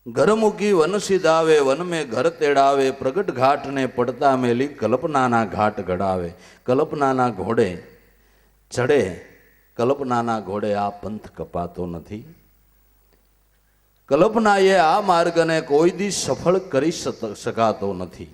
घर मुकी one सिधावे one में घर तेड़ावे प्रगट घाट ने पड़ता मेली कल्पनाना घाट घड़ावे कल्पनाना घोड़े चढ़े कल्पनाना घोड़े आ पंथ कपातो नहीं कल्पनाए आ मार्गने कोई दी सफल करी शकातो नहीं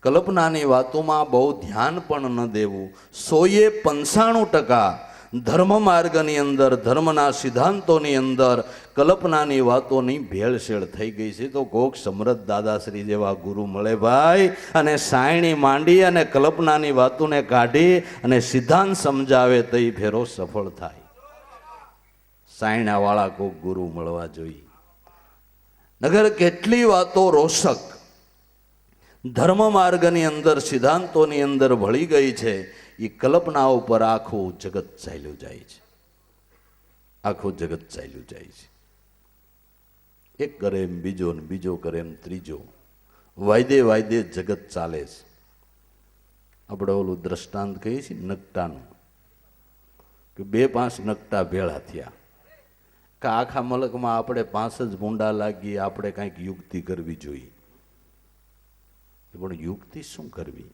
कल्पनानी वातोमां बहु ध्यान पण न देवुं 95% धर्म मार्गनी अंदर धर्मना सिद्धांतोनी अंदर कल्पनानी वातोनी भेळसेळ थई गई छे। तो कोक समृद्ध दादाश्री जेवा गुरु मळे भाई अने सायणी मांडी अने कल्पनानी वातोने काढी अने सिद्धांत समजावे तई फेरो सफल थाय। सायणावाळा कोक गुरु मळवा जोईए। नगर केटली वातो रोषक धर्म मार्गनी अंदर सिद्धांतोनी अंदर भળી गई छे। ये कल्पनाओं पर आखू जगत चाल्યું જાય છે। आखू जगत चाल्યું જાય છે। एक करे एम बीजो ने बीजो करे एम त्रीजो वायदे वायदे जगत चाले છે। આપણે ઓલું દ્રષ્ટાંત કહીએ છીએ નકટાનું કે બે પાંચ નકટા ભેળા થયા કે આખા મલકમાં આપણે પાંચ જ ભૂંડા લાગી આપણે કંઈક યુક્તિ કરવી જોઈએ। પણ યુક્તિ શું કરવી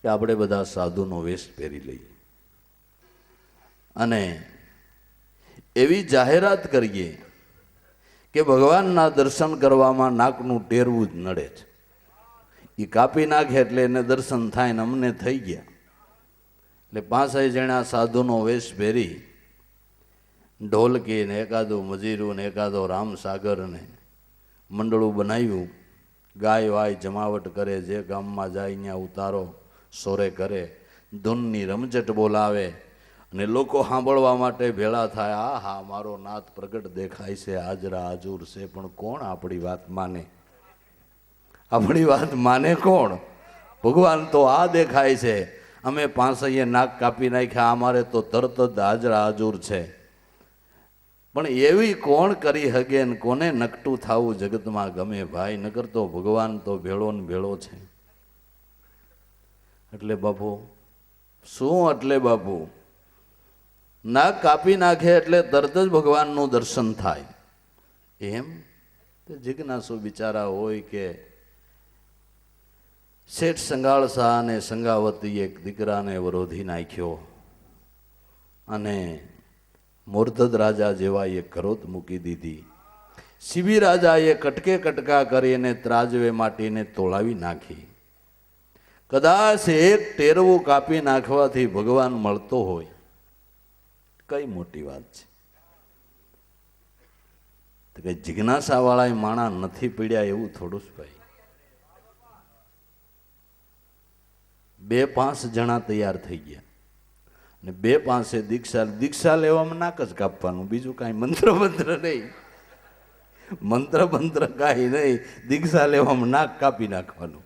કે આપણે બધા સાધુનો વેશ પહેરી લઈએ અને એવી જાહેરાત કરીએ કે ભગવાનના દર્શન કરવામાં નાકનું ટેરવું જ નડે છે। એ કાપી નાખે એટલે એને દર્શન થાય ને અમને થઈ ગયા। એટલે 5 જણા સાધુનો વેશ પહેરી ઢોલકી ને એકાદું મજીરું ને એકાદો રામસાગર ને મંડળું બનાવ્યું। ગાય વાય જમાવટ કરે જે ગામમાં જાય ત્યાં ઉતારો સોરે કરે ધૂનની રમઝટ બોલાવે અને લોકો સાંભળવા માટે ભેળા થાય। આ હા મારો નાથ પ્રગટ દેખાય છે હાજરા હાજુર છે પણ કોણ આપણી વાત માને? આપણી વાત માને કોણ? ભગવાન તો આ દેખાય છે। અમે 5 નાક કાપી નાખ્યા અમારે તો તરત જ હાજરા હાજુર છે। પણ એવી કોણ કરી હગે ને કોને નકટું થાવું જગતમાં ગમે ભાઈ? નકર તો ભગવાન તો ભેળો ને ભેળો છે। એટલે બાપુ શું એટલે બાપુ નાક કાપી નાખે એટલે તરત જ ભગવાનનું દર્શન થાય એમ? તો જિજ્ઞાસુ બિચારા હોય કે શેઠ સંગાળ શાહ અને સંગાવતી એક દીકરાને વરોધી નાખ્યો અને મોરધદ રાજા જેવા એ કરોત મૂકી દીધી। શિબી રાજાએ કટકે કટકા કરીને ત્રાજવે માટીને તોળાવી નાખી। કદાચ એક ટેરવું કાપી નાખવાથી ભગવાન મળતો હોય કઈ મોટી વાત છે? તો કે જિજ્ઞાસા વાળા માણા નથી પીડ્યા એવું થોડું જ ભાઈ। 2-5 જણા તૈયાર થઈ ગયા ને 2-5 દીક્ષા લેવામાં નાક જ કાપવાનું, બીજું કાંઈ મંત્ર નહીં, મંત્ર કાંઈ નહીં, દીક્ષા લેવામાં નાક કાપી નાખવાનું।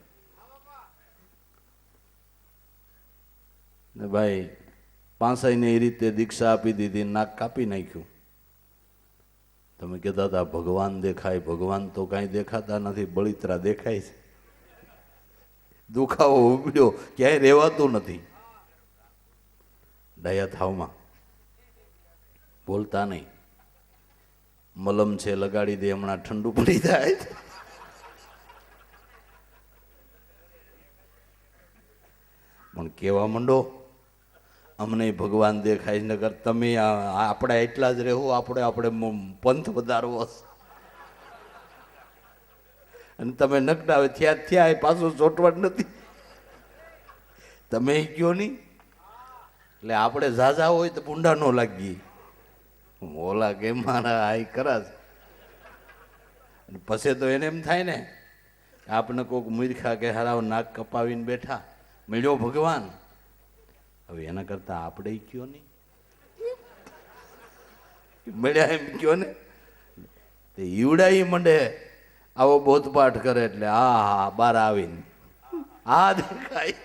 ને ભાઈ 5 ને એ રીતે દીક્ષા આપી દીધી, નાક કાપી નાખ્યું। તમે કહેતા હતા ભગવાન દેખાય, ભગવાન તો કાંઈ દેખાતા નથી, બળિત્રા દેખાય છે। દુખાવો ઉપડ્યો, ક્યાંય રહેવાતું નથી। ડાયા થાવમાં બોલતા નહીં, મલમ છે લગાડી દે હમણાં ઠંડુ પડી જાય। પણ કેવા માંડો અમને ભગવાન દેખાય, નગર તમે આપણે એટલા જ રહેવું, આપણે પંથ વધારવો અને તમે નકટાવે થયા પાછું ચોટવાટ નથી, તમે કયો નહીં। એટલે આપણે ઝાઝા હોય તો પૂંડા ન લાગીએ, ઓલા કે મારા આઈ કરાજ। પછી તો એને એમ થાય ને આપણે કોઈક મૂર્ખા કે હારાવ નાક કપાવીને બેઠા, મળ્યો ભગવાન। હવે એના કરતા આપણે કયો નહીં, મળ્યા એમ કયો ને, તે ઈવડાઈ મંડે આવો બોધપાઠ કરે એટલે હા બાર આવીને આ દેખાય,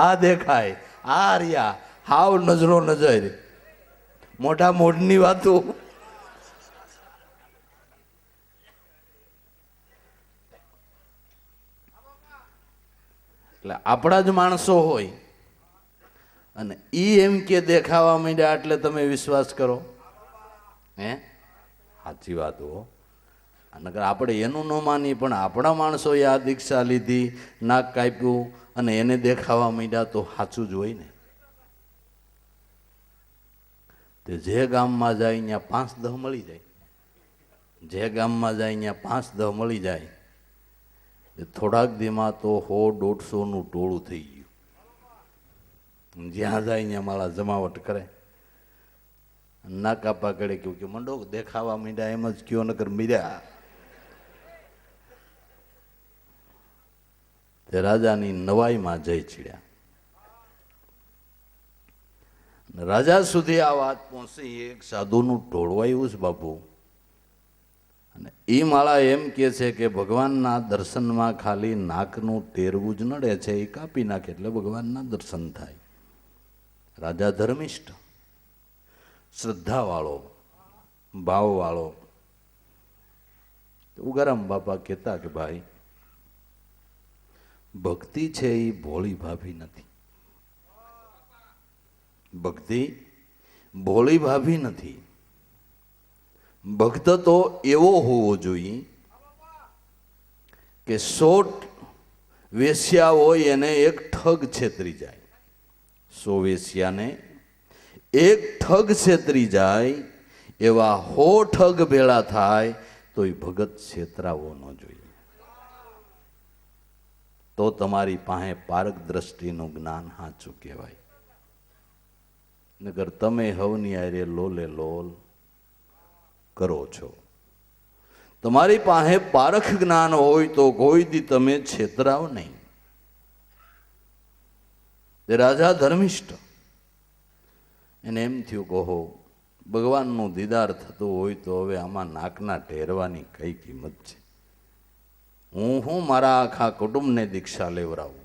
આ દેખાય, આ રહ્યા, હાવ નજરો નજર, મોટા મોઢની વાતો। એટલે આપણા જ માણસો હોય અને ઈ એમ કે દેખાવા માંડ્યા એટલે તમે વિશ્વાસ કરો? હે સાચી વાત હો. નકર આપણે એનું ન માની, પણ આપણા માણસોએ આ દીક્ષા લીધી, નાક કાપ્યું અને એને દેખાવા માંડ્યા તો સાચું જ હોય ને. તે જે ગામમાં જાય ત્યાં 5-10 મળી જાય, જે ગામમાં જાય ત્યાં 5-10 મળી જાય. થોડાક દીમાં તો 100-150નું ટોળું થઈ ગયું. જ્યાં જાય ત્યાં મારા જમાવટ કરે. ના કાપા કરે કહ્યું કે મંડો દેખાવા માંડ્યા, એમ જ કયો નકર મીર્યા. તે રાજાની નવાઈમાં જઈ ચીડ્યા. રાજા સુધી આ વાત પહોંચી. એક સાધુનું ટોળું આવ્યું છે બાપુ, અને એ માળા એમ કે છે કે ભગવાનના દર્શનમાં ખાલી નાકનું ટેરવું જ નડે છે, એ કાપી નાખે એટલે ભગવાનના દર્શન થાય. રાજા ધર્મિષ્ઠ, શ્રદ્ધાવાળો, ભાવવાળો. ઉગારામ બાપા કહેતા કે ભાઈ, ભક્તિ છે એ ભોળી ભાભી નથી. ભક્તિ ભોળી ભાભી નથી. ભક્ત તો એવો હોવો જોઈએ કે 100 વેશ્યા હોય એને એક ઠગ છેતરી જાય. 100 વેશ્યાને એક ઠગ છેતરી જાય, એવા 100 ઠગ ભેળા થાય તો એ ભગત છેતરાવો ન જોઈએ. તો તમારી પાસે પારક દ્રષ્ટિનું જ્ઞાન સાચું કહેવાય. નગર તમે હવની આરે લોલે લોલ કરો છો. તમારી પાસે પારખ જ્ઞાન હોય તો કોઈ દી તમે છેતરાવ નહીં. તે રાજા ધર્મિષ્ઠ, એને એમ થયું કહો ભગવાનનું દીદાર થતું હોય તો હવે આમાં નાકના ટેરવાની કઈ કિંમત છે. હું મારા આખા કુટુંબને દીક્ષા લેવડાવું.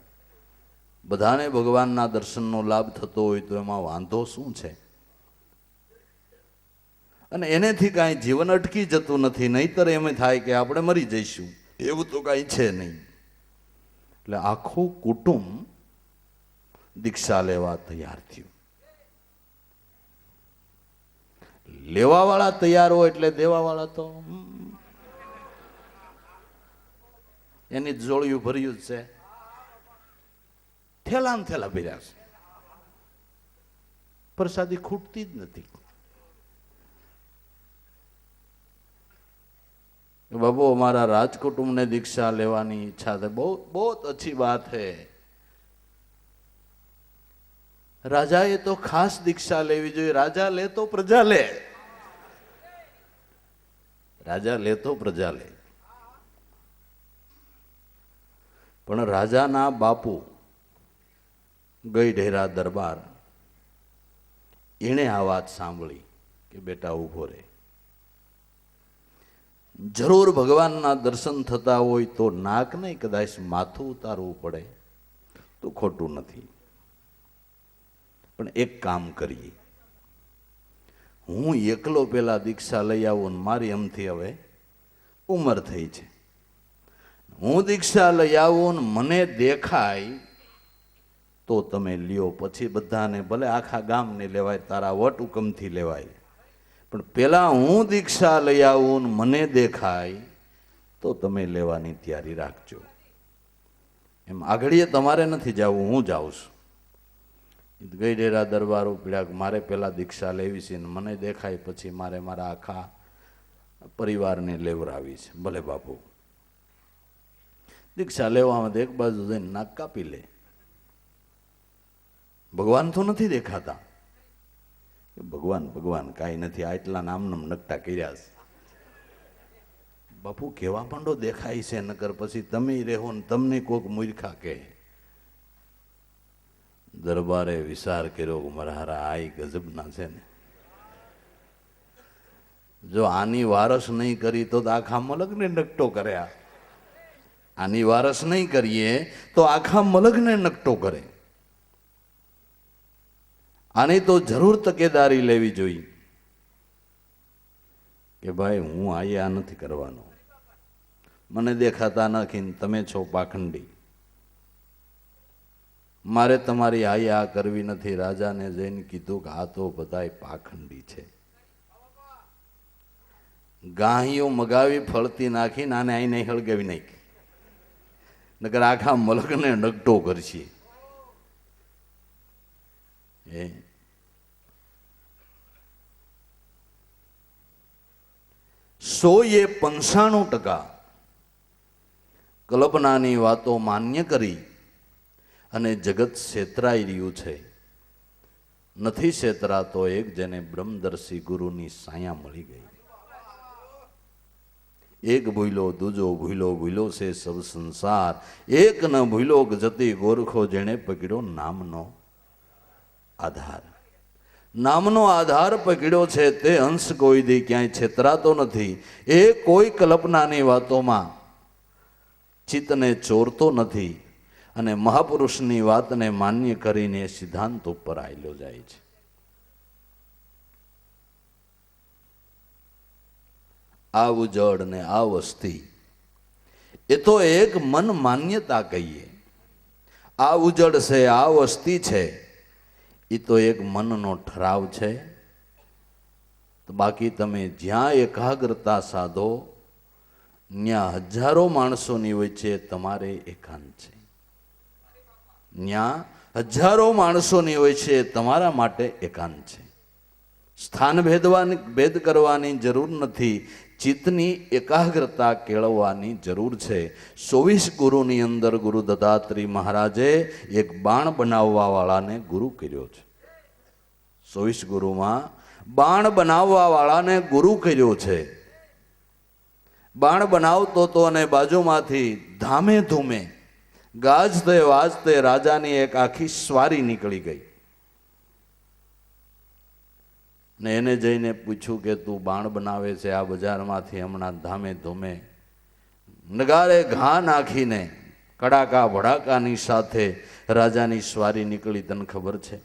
બધાને ભગવાનના દર્શનનો લાભ થતો હોય તો એમાં વાંધો શું છે? અને એનેથી કાંઈ જીવન અટકી જતું નથી. નહીતર એમ થાય કે આપણે મરી જઈશું, એવું તો કાંઈ છે નહીં. એટલે આખું કુટુંબ દીક્ષા લેવા તૈયાર થયું. લેવાવાળા તૈયાર હોય એટલે દેવાવાળા તો એની જોડિયું ભર્યું જ છે. થેલામ થેલા ભર્યા છે. પ્રસાદી ખૂટતી જ નથી. बाबू हमारा राजकुटुंब ने दीक्षा लेवानी इच्छा है, बहुत बहुत अच्छी बात है. राजा ये तो खास दीक्षा लेवी जो राजा ले तो प्रजा ले, राजा ले तो प्रजा ले. पण राजा ना बापू गई ढेरा दरबार, एने आ बात सांभળી કે બેટા ઉભો રે. જરૂર ભગવાનના દર્શન થતા હોય તો નાક નહીં, કદાચ માથું ઉતારવું પડે તો ખોટું નથી. પણ એક કામ કરીએ, હું એકલો પેલા દીક્ષા લઈ આવું. મારી એમથી હવે ઉંમર થઈ છે, હું દીક્ષા લઈ આવું ને મને દેખાય તો તમે લ્યો. પછી બધાને ભલે આખા ગામને લેવાય, તારા વટ હુકમથી લેવાય. પણ પેલા હું દીક્ષા લઈ આવું ને મને દેખાય તો તમે લેવાની તૈયારી રાખજો. એમ આગળીએ તમારે નથી જવું, હું જાઉં છું. ગઈ ડેરા દરબાર ઉપડ્યા, મારે પેલા દીક્ષા લેવી છે ને મને દેખાય પછી મારે મારા આખા પરિવારને લેવરાવી છે. ભલે બાપુ. દીક્ષા લેવામાં એક બાજુ જઈને નાક કાપી લે. ભગવાન તો નથી દેખાતા. ભગવાન ભગવાન કાંઈ નથી, આટલા નામનામ નકટા કર્યા છે. બાપુ કેવા માંડો દેખાય છે, નકર પછી તમે રહેવો ને તમને કોક મૂર્ખા કહે. દરબારે વિચાર કર્યો કે મારા હારા આ ગજબના છે ને, જો આની વારસ નહીં કરી તો આખા મલકને નકટો કર્યા. આની વારસ નહીં કરીએ તો આખા મલકને નકટો કરે. આની તો જરૂર તકેદારી લેવી જોઈએ કે ભાઈ હું આ નથી કરવાનો, મને દેખાતા નથી, તમે છો પાખંડી, મારે તમારી આ કરવી નથી. રાજાને જઈને કીધું કે આ તો બધાય પાખંડી છે. ગાહીઓ મગાવી ફળતી નાખી નાને આઈને હળગાવી નાખી, નકર આખા મલકને નગટો કરશે. એ 95% કલ્પનાની વાતો માન્ય કરી અને જગત છેતરાઈ રહ્યું છે. નથી છેતરાતો એક જેને બ્રહ્મદર્શી ગુરુની સાયા મળી ગઈ. એક ભૂલો દૂજો ભૂલો ભૂલો છે સબ સંસાર, એક ન ભૂલો જતી ગોરખો જેણે પકડ્યો નામનો આધાર. નામનો આધાર પકડ્યો છે તે અંશ કોઈ દી ક્યાંય છેતરાતો નથી. એ કોઈ કલ્પનાની વાતોમાં ચિત્તને ચોરતો નથી અને મહાપુરુષની વાતને માન્ય કરીને સિદ્ધાંત ઉપર આવેલો જાય છે. આ ઉજળ ને આ વસ્તી એ તો એક મન માન્યતા કહીએ. આ ઉજળ છે, આ વસ્તી છે, એ તો એક મનનો ઠરાવ છે. બાકી તમે જ્યાં એકાગ્રતા સાધો ત્યાં હજારો માણસોની વચ્ચે તમારે એકાંત છે. ત્યાં હજારો માણસોની વચ્ચે તમારા માટે એકાંત છે. સ્થાન ભેદ કરવાની જરૂર નથી, ચિત્તની એકાગ્રતા કેળવવાની જરૂર છે. 24 ગુરુની અંદર ગુરુ દત્તાત્રેય મહારાજે એક બાણ બનાવવા વાળાને ગુરુ કર્યો છે. 24 ગુરુમાં બાણ બનાવવા વાળાને ગુરુ કર્યો છે. બાણ બનાવતો તો અને બાજુમાંથી ધામે ધૂમે ગાજતે વાજતે રાજાની એક આખી સ્વારી નીકળી ગઈ. ને એને જઈને પૂછ્યું કે તું બાણ બનાવે છે આ બજારમાંથી હમણાં ધામે ધૂમે નગારે ઘા નાખીને કડાકા ભડાકાની સાથે રાજાની સ્વારી નીકળી, તને ખબર છે?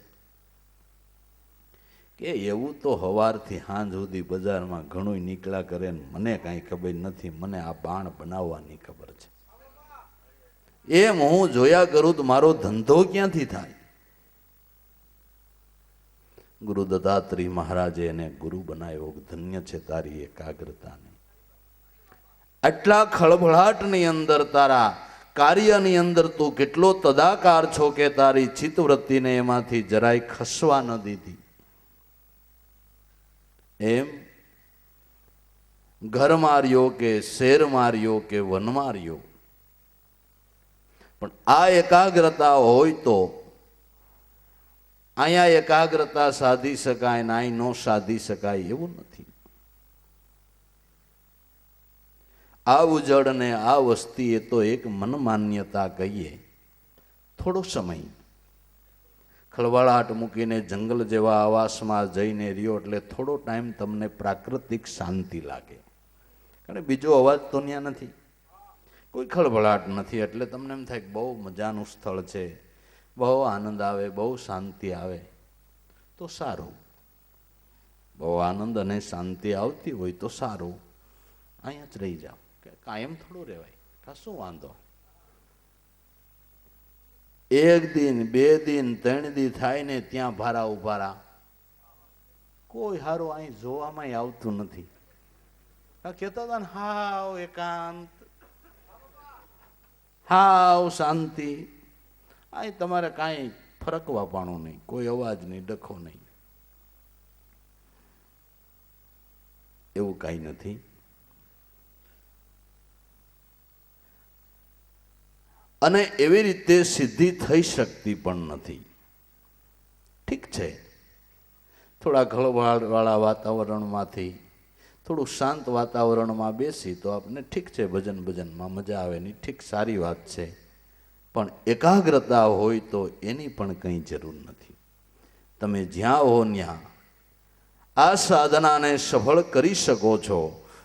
કે એવું તો હવારથી સાંજ સુધી બજારમાં ઘણું નીકળ્યા કરે ને મને કાંઈ ખબર નથી, મને આ બાણ બનાવવાની ખબર છે. એમ હું જોયા કરું તો મારો ધંધો ક્યાંથી થાય? ગુરુ દત્તાત્રેય મહારાજે એને ગુરુ બનાવ્યો. ધન્ય છે તારી એકાગ્રતાને. આટલા ખળભળાટની અંદર તારા કાર્યની અંદર તું કેટલો તદાકાર છો કે તારી ચિત્તવૃત્તિને એમાંથી જરાય ખસવા ન દીધી. એમ ઘર માર્યો કે શેર માર્યો કે વન માર્યો, પણ આ એકાગ્રતા હોય તો અહીંયા એકાગ્રતા સાધી શકાય ને અહીં ન સાધી શકાય એવું નથી. આ ઉજળ ને આ વસ્તી એ તો એક મન માન્યતા કહીએ. થોડો સમય ખળવાળાટ મૂકીને જંગલ જેવા આવાસમાં જઈને રહ્યો એટલે થોડો ટાઈમ તમને પ્રાકૃતિક શાંતિ લાગે, કારણ બીજો અવાજ તો ત્યાં નથી, કોઈ ખળભળાટ નથી. એટલે તમને એમ થાય કે બહુ મજાનું સ્થળ છે, બહુ આનંદ આવે, બહુ શાંતિ આવે તો સારું. બહુ આનંદ અને શાંતિ આવતી હોય તો સારું, અહીંયા જ રહી જાઓ. કે કાયમ થોડું રહેવાય, કશું વાંધો. એક દિન, 2 દિન, 3 દી થાય ને ત્યાં ભારા ઉભારા, કોઈ હારું અહીં જોવામાં આવતું નથી. કહેતા હતા ને હાવ એકાંત, હાવ શાંતિ. અહીં તમારે કાંઈ ફરકવા પાણું નહીં, કોઈ અવાજ નહીં, ડખો નહીં, એવું કાંઈ નથી. અને એવી રીતે સિદ્ધિ થઈ શકતી પણ નથી. ઠીક છે, થોડા ખળભળાટવાળા વાતાવરણમાંથી થોડું શાંત વાતાવરણમાં બેસી તો આપણે ઠીક છે, ભજનમાં મજા આવે ની, ઠીક, સારી વાત છે. પણ એકાગ્રતા હોય તો એની પણ કંઈ જરૂર નથી. તમે જ્યાં હો ત્યાં આ સાધનાને સફળ કરી શકો છો.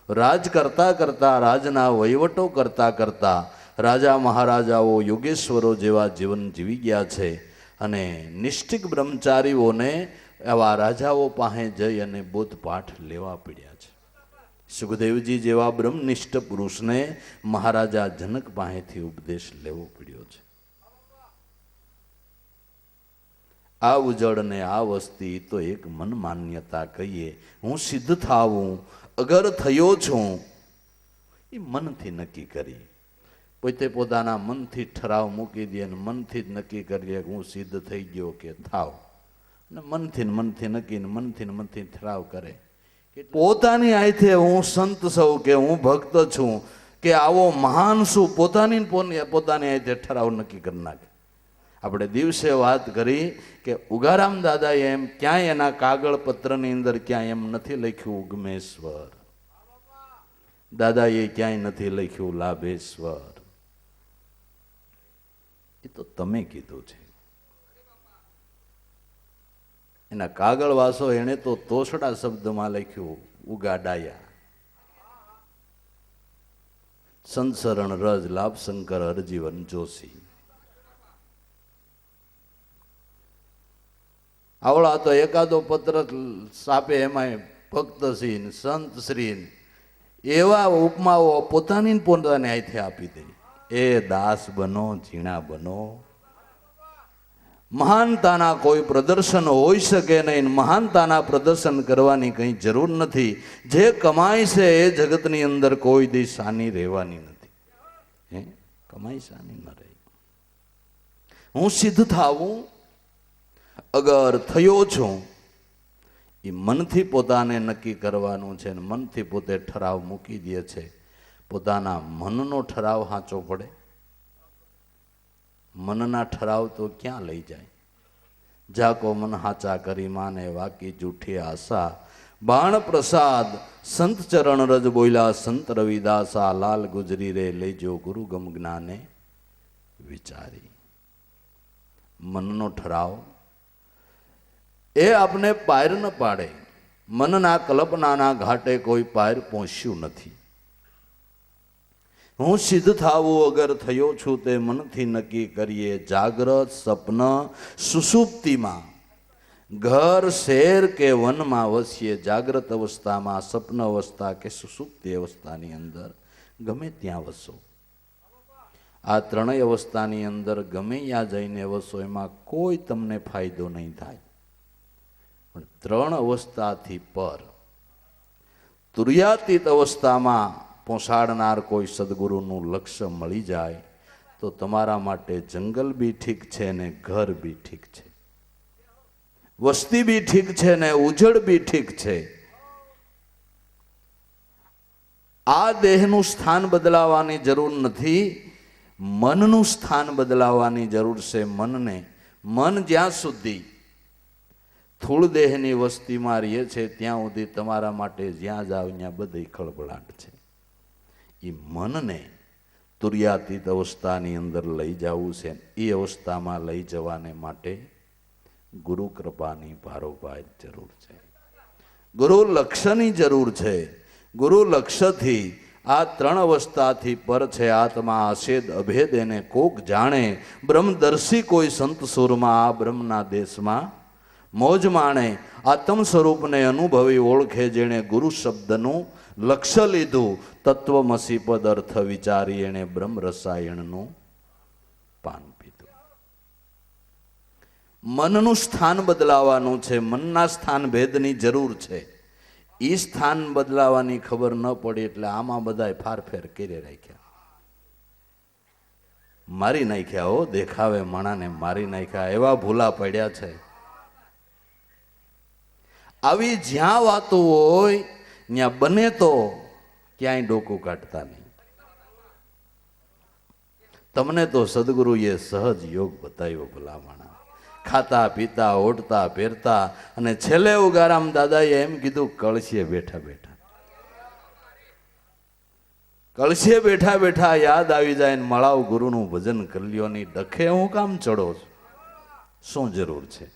રાજ કરતા કરતા, રાજના વહીવટો કરતા કરતા રાજા મહારાજાઓ, યોગેશ્વરો જેવા જીવન જીવી ગયા છે. અને નિષ્ઠિક બ્રહ્મચારીઓને એવા રાજાઓ પાસે જઈ અને બોધપાઠ લેવા પડ્યા છે. સુખદેવજી જેવા બ્રહ્મનિષ્ઠ પુરુષને મહારાજા જનક પાસેથી ઉપદેશ લેવો પડ્યો છે. આ ઉજળ ને આ વસ્તી તો એક મન માન્યતા કહીએ. હું સિદ્ધ થાવું અગર થયો છું એ મનથી નક્કી કરી. પોતે પોતાના મનથી ઠરાવ મૂકી દે અને મનથી જ નક્કી કરીએ કે હું સિદ્ધ થઈ ગયો કે થાવ. ને મનથી મનથી ઠરાવ કરે કે પોતાની આયથે હું સંત સૌ કે હું ભક્ત છું કે આવો મહાન છું, પોતાની આયથે ઠરાવ નક્કી કરી નાખે. આપણે દિવસે વાત કરી કે ઉગારામ દાદાએ એમ ક્યાંય એના કાગળ પત્રની અંદર ક્યાંય એમ નથી લખ્યું ઉગમેશ્વર, દાદાએ ક્યાંય નથી લખ્યું લાભેશ્વર. એ તો તમે કીધું છે. એના કાગળ વાસો એને તો તોછડા શબ્દમાં લખ્યું ઉગાડાયા. સંસરણ રજ લાભ શંકર હરજીવન જોશી. આવડા તો એકાદો પત્ર સાપે એમાં ભક્ત શ્રી સંત શ્રી એવા ઉપમાઓ પોતાને હાથે આપી દે. એ દાસ બનો ઝીણા બનો. મહાનતાના કોઈ પ્રદર્શન હોઈ શકે નહીં. મહાનતાના પ્રદર્શન કરવાની કંઈ જરૂર નથી. જે કમાય છે એ જગતની અંદર કોઈ દી સાની રહેવાની નથી. કમાઈ સાની ન રહે. હું સિદ્ધ થાવું અગર થયો છું એ મનથી પોતાને નક્કી કરવાનું છે ને મનથી પોતે ઠરાવ મૂકી દે છે. પોતાના મનનો ઠરાવ સાચો પડે. મનના ઠરાવ તો ક્યાં લઈ જાય. જાકો મન હાચા કરી માને વાકી જૂઠી આશા. બાણ પ્રસાદ સંત ચરણ રજ બોલ્યા સંત રવિદાસા. લાલ ગુજરી રે લેજો ગુરુ ગમ જ્ઞાને વિચારી. મનનો ઠરાવ એ આપને પાર ન પાડે. મનના કલ્પનાના ઘાટે કોઈ પાર પહોંચ્યું નથી. હું સિદ્ધ થાવું અગર થયો છું તે મનથી નક્કી કરીએ. જાગ્રત સપન સુષુપ્તિમાં ઘર શેર કે વનમાં વસીએ. જાગ્રત અવસ્થામાં, સપન અવસ્થા કે સુષુપ્તિ અવસ્થાની અંદર ગમે ત્યાં વસો. આ ત્રણેય અવસ્થાની અંદર ગમે ત્યાં જઈને વસો એમાં કોઈ તમને ફાયદો નહીં થાય. પણ ત્રણ અવસ્થાથી પર તુર્યાતીત અવસ્થામાં પહોંચાડનાર કોઈ સદગુરુનું લક્ષ્ય મળી જાય તો તમારા માટે જંગલ બી ઠીક છે ને ઘર બી ઠીક છે, વસ્તી બી ઠીક છે ને ઉજળ બી ઠીક છે. આ દેહનું સ્થાન બદલાવાની જરૂર નથી, મનનું સ્થાન બદલાવાની જરૂર છે. મન જ્યાં સુધી સ્થૂળ દેહની વસ્તીમાં રહે છે ત્યાં સુધી તમારા માટે જ્યાં જાવ ત્યાં બધી ખળભળાટ છે. એ મનને તુર્યાતીત અવસ્થાની અંદર લઈ જવું છે. એ અવસ્થામાં લઈ જવાને માટે ગુરુ કૃપાની ભારોભાર જરૂર છે. ગુરુ લક્ષ્યની જરૂર છે. ગુરુ લક્ષ્યથી આ ત્રણ અવસ્થાથી પર છે. આત્મા અછેદ અભેદ એને કોક જાણે. બ્રહ્મદર્શી કોઈ સંત સુરમાં આ બ્રહ્મના દેશમાં મોજ માણે. આત્મ સ્વરૂપને અનુભવી ઓળખે જેણે ગુરુ શબ્દનું લક્ષ્ય લીધું. તત્વમસી પદ અર્થ વિચારી એણે બ્રહ્મ રસાયણનું પાન પીધું. મનનું સ્થાન બદલાવાનું છે. મનના સ્થાન ભેદની જરૂર છે. એ સ્થાન બદલાવાની ખબર ન પડી એટલે આમાં બધાય ફારફેર કરી રાખ્યા, મારી નાખ્યા. હો, દેખાવે માણાને મારી નાખ્યા. એવા ભૂલા પડ્યા છે. આવી જ્યાં વાતો હોય ત્યાં બને તો ક્યાંય ડોકું કાઢતા નહીં. તમને તો સદગુરુએ સહજ યોગ બતાવ્યો ભલામણા. ખાતા પીતા ઓઢતા પહેરતા અને છેલ્લે ઉગારામ દાદાએ એમ કીધું કળશીએ બેઠા બેઠા. કળશીએ બેઠા બેઠા યાદ આવી જાય ને મળાવ ગુરુનું ભજન કરી લ્યો. ની ડખે હું કામ ચડો છું? શું જરૂર છે?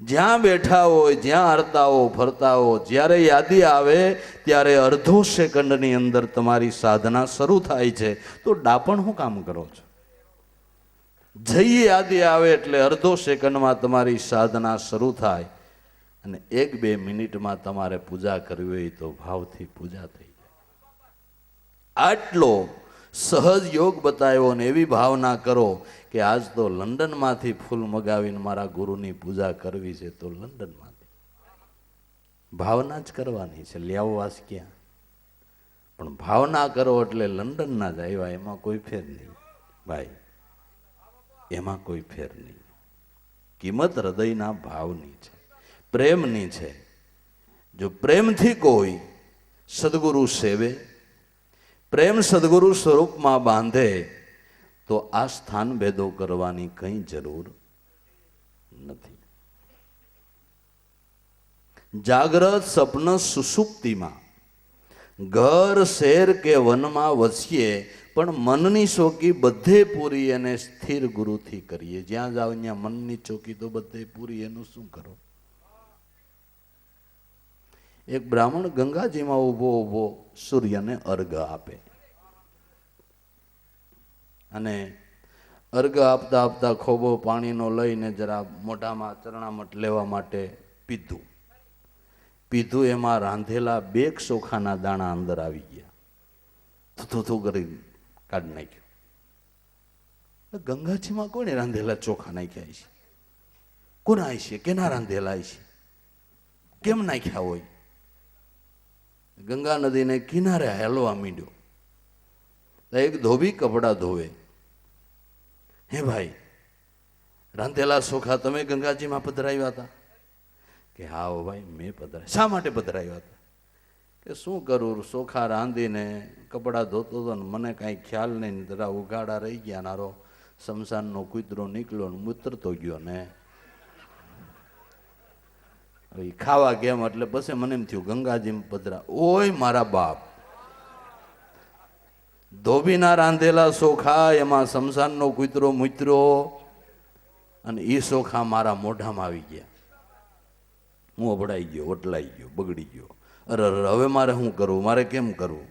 જ્યાં બેઠા હોય, જ્યાં હરતા હો ફરતા હો, જ્યારે યાદી આવે ત્યારે અડધો સેકન્ડની અંદર તમારી સાધના શરૂ થાય છે. તો ડાપણ શું કામ કરો છો? જઈએ યાદી આવે એટલે અડધો સેકન્ડમાં તમારી સાધના શરૂ થાય અને 1-2 મિનિટમાં તમારે પૂજા કરવી હોય તો ભાવથી પૂજા થઈ જાય. આટલો સહજ યોગ બતાવ્યો ને એવી ભાવના કરો કે આજ તો લંડનમાંથી ફૂલ મગાવીને મારા ગુરુની પૂજા કરવી છે, તો લંડનમાંથી ભાવના જ કરવાની છે, લેવાસ ક્યાં? પણ ભાવના કરો એટલે લંડનના જ આવ્યા, એમાં કોઈ ફેર નહીં ભાઈ, એમાં કોઈ ફેર નહીં. કિંમત હૃદયના ભાવની છે, પ્રેમની છે. જો પ્રેમથી કોઈ સદગુરુ સેવે, પ્રેમ સદગુરુ સ્વરૂપમાં બાંધે, તો આ સ્થાન ભેદો કરવાની કંઈ જરૂર નથી. જાગ્રત સપન સુષુપ્તિમાં ઘર શેર કે વનમાં વસીએ, પણ મનની ચોકી બધે પૂરી અને સ્થિર ગુરુથી કરીએ. જ્યાં જાઓ ત્યાં મનની ચોકી તો બધે પૂરી, એનું શું કરો? એક બ્રાહ્મણ ગંગાજીમાં ઊભો ઊભો સૂર્યને અર્ઘ આપે, અને અર્ઘ આપતા આપતા ખોબો પાણીનો લઈને જરા મોઢામાં ચરણામઠ લેવા માટે પીધું. એમાં રાંધેલા 2 ચોખાના દાણા અંદર આવી ગયા, થૂથું કરી કાઢી નાખ્યું. ગંગાજીમાં કોને રાંધેલા ચોખા નાખ્યા છે? કોના છે? કેના રાંધેલા છે? કેમ નાખ્યા હોય? ગંગા નદીને કિનારે હેલવા માંડ્યો. એક ધોબી કપડા ધોવે, હે ભાઈ, રાંધેલા ચોખા તમે ગંગાજીમાં પધરાવ્યા હતા? કે હા ભાઈ મેં પધરાવ્યા. શા માટે પધરાવ્યા હતા? કે શું કરું, ચોખા રાંધીને કપડાં ધોતો હતો ને મને કાંઈ ખ્યાલ નહીં, જરા ઉઘાડા રહી ગયા, નારો શમશાનનો કૂતરો નીકળ્યો ને મૂતરતો ગયો ને ખાવા કેમ, એટલે પછી મને એમ થયું ગંગાજીમાં પધરા. ઓય મારા બાપ, ધોબીના રાંધેલા ચોખા, એમાં શમશાનનો કૂતરો મૂતરો, અને એ ચોખા મારા મોઢામાં આવી ગયા. હું અભડાઈ ગયો, વટલાઈ ગયો, બગડી ગયો. અરે હવે મારે શું કરવું, મારે કેમ કરવું?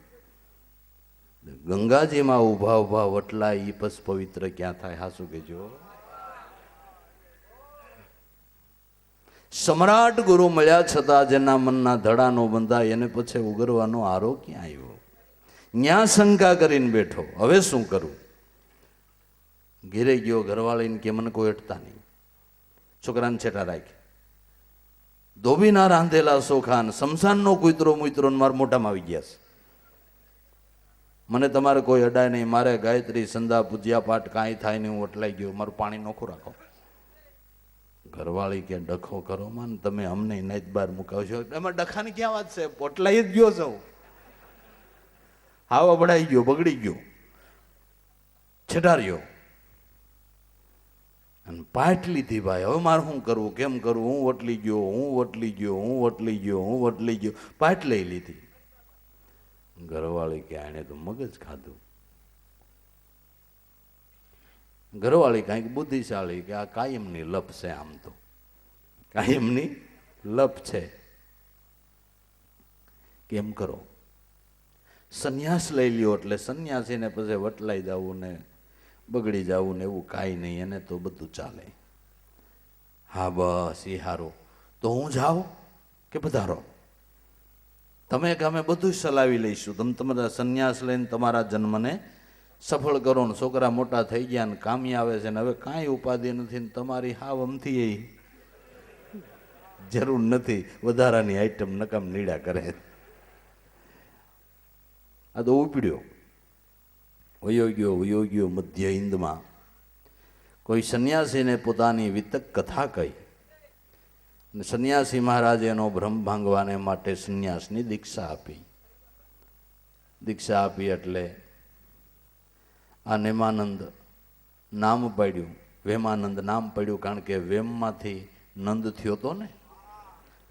ગંગાજીમાં ઊભા ઊભા વટલાય એ પછી પવિત્ર ક્યાં થાય? હાસુ કહેજો. સમ્રાટ ગુરુ મળ્યા છતાં જેના મનના ધડાનો બંધાય, એને પછી ઉગરવાનો આરો ક્યાં આવ્યો? ન્યા શંકા કરીને બેઠો, હવે શું કરું? ઘેરે ગયો, ઘરવાળીને કે મને કોઈ અટતા નહીં, છોકરાને છેટા રાખે. ધોબીના રાંધેલા ચોખા ને શમશાનનો કૂતરો મૂતરો મારા મોઢામાં આવી ગયા છે. મને તમારે કોઈ અડાય નહીં, મારે ગાયત્રી સંધા પૂજ્યા પાઠ કાંઈ થાય નહીં, હું અટલાઈ ગયો, મારું પાણી નોખું રાખો. ઘરવાળી કે ડખો કરો માં, તમે અમને નાઈત બાર મુકાવશો. એમાં ડખાની ક્યાં વાત છે? પોટલાઈ જ ગયો સૌ, હાવ અબડાઈ ગયો, બગડી ગયો, છેટાર્યો અને પાઠ લીધી. ભાઈ હવે મારે શું કરવું, કેમ કરવું? હું વટલી ગયો, પાઠ લઈ લીધી. ઘરવાળી કે આને તો મગજ ખાધું. ઘરવાળી કાંઈક બુદ્ધિશાળી કે આ કાયમની લપ છે, આમ તો કાયમની લપ છે. કેમ કરો? સંન્યાસ લઈ લ્યો, એટલે સંન્યાસીને પછી વટલાઈ જવું ને બગડી જવું ને એવું કાંઈ નહીં, એને તો બધું ચાલે. હા બસ એ હારું, તો હું જાઉં કે પધારો? તમે કે અમે બધું ચલાવી લઈશું, તમે તમારા સંન્યાસ લઈને તમારા જન્મને સફળ કરો ને છોકરા મોટા થઈ ગયા ને કામી આવે છે ને હવે કાંઈ ઉપાધિ નથી ને તમારી હાવ અમથી એ જરૂર નથી, વધારાની આઈટમ નકામ નીડા કરે. આ તો ઉપડ્યો વયો ગયો મધ્ય હિન્દમાં. કોઈ સંન્યાસીને પોતાની વિતક કથા કહી, અને સંન્યાસી મહારાજે એનો ભ્રમ ભાંગવાને માટે સંન્યાસની દીક્ષા આપી. એટલે આ નેમાનંદ નામ પાડ્યું, વેમાનંદ નામ પડ્યું, કારણ કે વેમમાંથી નંદ થયો હતો ને,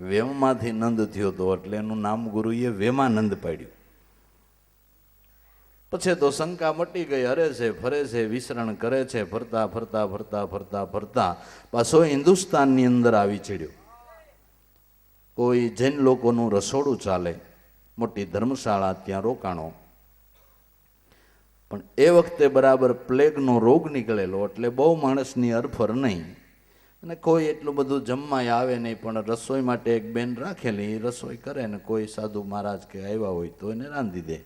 વેમમાંથી નંદ થયો હતો એટલે એનું નામ ગુરુએ વેમાનંદ પાડ્યું. પછી તો શંકા મટી ગઈ, હરે છે ફરે છે, વિચરણ કરે છે, ફરતા ફરતા ફરતા ફરતા ફરતા પાછો હિન્દુસ્તાનની અંદર આવી ચડ્યો. કોઈ જૈન લોકોનું રસોડું ચાલે, મોટી ધર્મશાળા, ત્યાં રોકાણો. પણ એ વખતે બરાબર પ્લેગનો રોગ નીકળેલો, એટલે બહુ માણસની અરફર નહીં, અને કોઈ એટલું બધું જમવાય આવે નહીં, પણ રસોઈ માટે એક બેન રાખેલી, રસોઈ કરે ને કોઈ સાધુ મહારાજ કે આવ્યા હોય તો એને રાંધી દે.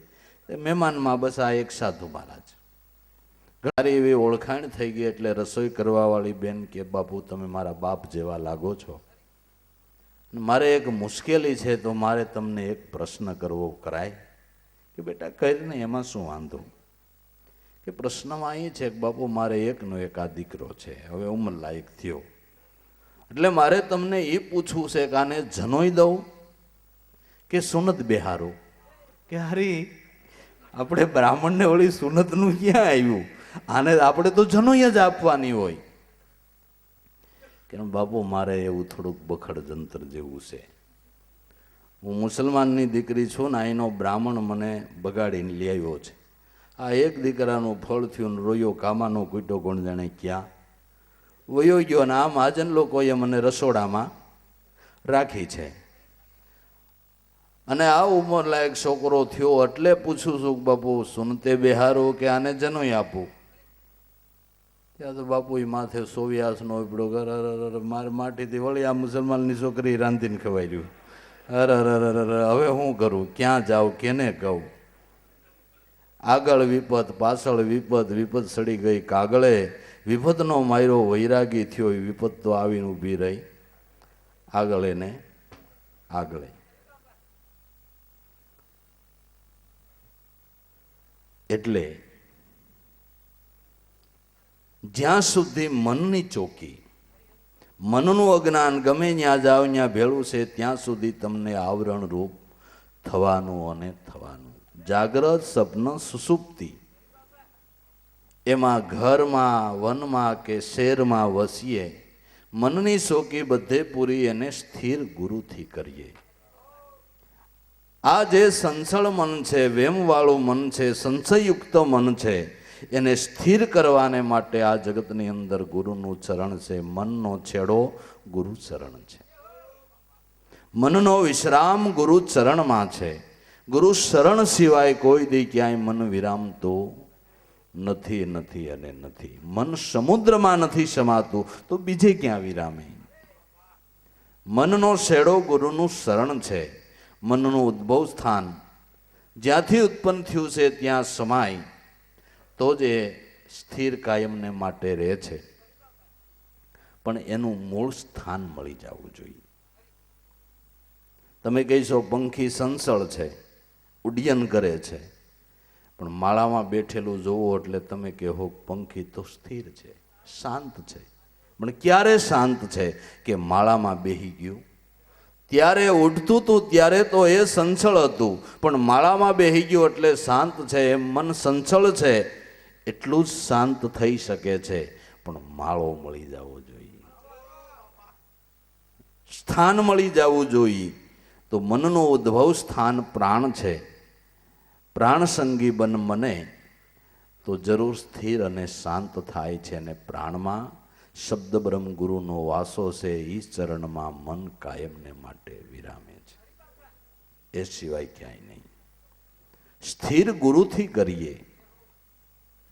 મહેમાનમાં બસ આ એક સાધુ મહારાજ. ઘણી એવી ઓળખાણ થઈ ગઈ એટલે રસોઈ કરવા વાળી બેન કે બાપુ તમે મારા બાપ જેવા લાગો છો, મારે એક મુશ્કેલી છે તો મારે તમને એક પ્રશ્ન કરવો કરાય? કે બેટા કરીને એમાં શું વાંધો? કે પ્રશ્નમાં એ છે કે બાપુ મારે એકનો એક આ દીકરો છે, હવે ઉંમર લાયક થયો, એટલે મારે તમને એ પૂછવું છે કે આને જનોઈ દઉં કે સુનત બેહારું? કે હારી આપણે બ્રાહ્મણને વળી સુનતનું ક્યાં આવ્યું, આને આપણે તો જનોઈ જ આપવાની હોય. કે બાપુ મારે એવું થોડુંક બખડ જંતર જેવું છે, હું મુસલમાનની દીકરી છું ને અહીંનો બ્રાહ્મણ મને બગાડીને લઈ આવ્યો છે, આ એક દીકરાનું ફળ થયું ને રોયો કામાનો કૂટો કોણ જાણે ક્યાં વયો ગયો, ને આ મહાજન લોકોએ મને રસોડામાં રાખી છે, અને આ ઉંમર લાયક છોકરો થયો એટલે પૂછું છું બાપુ સુનતે બેહારો કે આને જનોઈ આપું? ત્યાં તો બાપુ એ માથે સોવિયાસનો ઉપડો મારે માટીથી વળી આ મુસલમાનની છોકરી રાંધીને ખવાઈ રહ્યું. હવે હું કરું, ક્યાં જાઉં, કેને કહું? આગળ વિપત પાછળ વિપત, વિપત સડી ગઈ કાગળે, વિપતનો માયરો વૈરાગી થયો, વિપત તો આવીને ઊભી રહી આગળ એને આગળ. એટલે જ્યાં સુધી મનની ચોકી, મનનું અજ્ઞાન ગમે ત્યાં જાઓ ત્યાં ભેળું છે, ત્યાં સુધી તમને આવરણ રૂપ થવાનું અને થવાનું. જાગ્રત, સપન, સુસુપ્તિ, એમાં ઘરમાં વનમાં કે શહેરમાં વસીએ, મનની ચોકી બધે પૂરી એને સ્થિર ગુરુથી કરીએ. આ જે સંસળ મન છે, વેમવાળું મન છે, સંશયયુક્ત મન છે, એને સ્થિર કરવાને માટે આ જગતની અંદર ગુરુનું ચરણ છે. મનનો છેડો ગુરુ ચરણ છે, મનનો વિશ્રામ ગુરુ ચરણમાં છે. ગુરુ શરણ સિવાય કોઈ દી ક્યાંય મન વિરામતો નથી નથી અને નથી. મન સમુદ્રમાં નથી સમાતું તો બીજે ક્યાં વિરામે? મનનો છેડો ગુરુનું શરણ છે. મનનું ઉદ્ભવ સ્થાન જ્યાંથી ઉત્પન્ન થયું છે ત્યાં સમાય તો જ એ સ્થિર કાયમને માટે રહે છે, પણ એનું મૂળ સ્થાન મળી જવું જોઈએ. તમે કહીશો પંખી સંસળ છે, ઉડ્ડયન કરે છે, પણ માળામાં બેઠેલું જોવો એટલે તમે કહો પંખી તો સ્થિર છે, શાંત છે. પણ ક્યારે શાંત છે? કે માળામાં બેહી ગયું ત્યારે ઉડતું હતું, ત્યારે તો એ સંસળ હતું, પણ માળામાં બેહી ગયું એટલે શાંત છે. એમ મન સંસળ છે એટલું જ શાંત થઈ શકે છે, પણ માળો મળી જવો જોઈએ, સ્થાન મળી જવું જોઈએ. તો મનનું ઉદ્ભવ સ્થાન પ્રાણ છે. પ્રાણ સંગી બન મને તો જરૂર સ્થિર અને શાંત થાય છે, અને પ્રાણમાં શબ્દ બ્રહ્મ ગુરુનો વાસો છે. ઈ ચરણમાં મન કાયમને માટે વિરામે છે, એ સિવાય ક્યાંય નહીં. સ્થિર ગુરુથી કરીએ.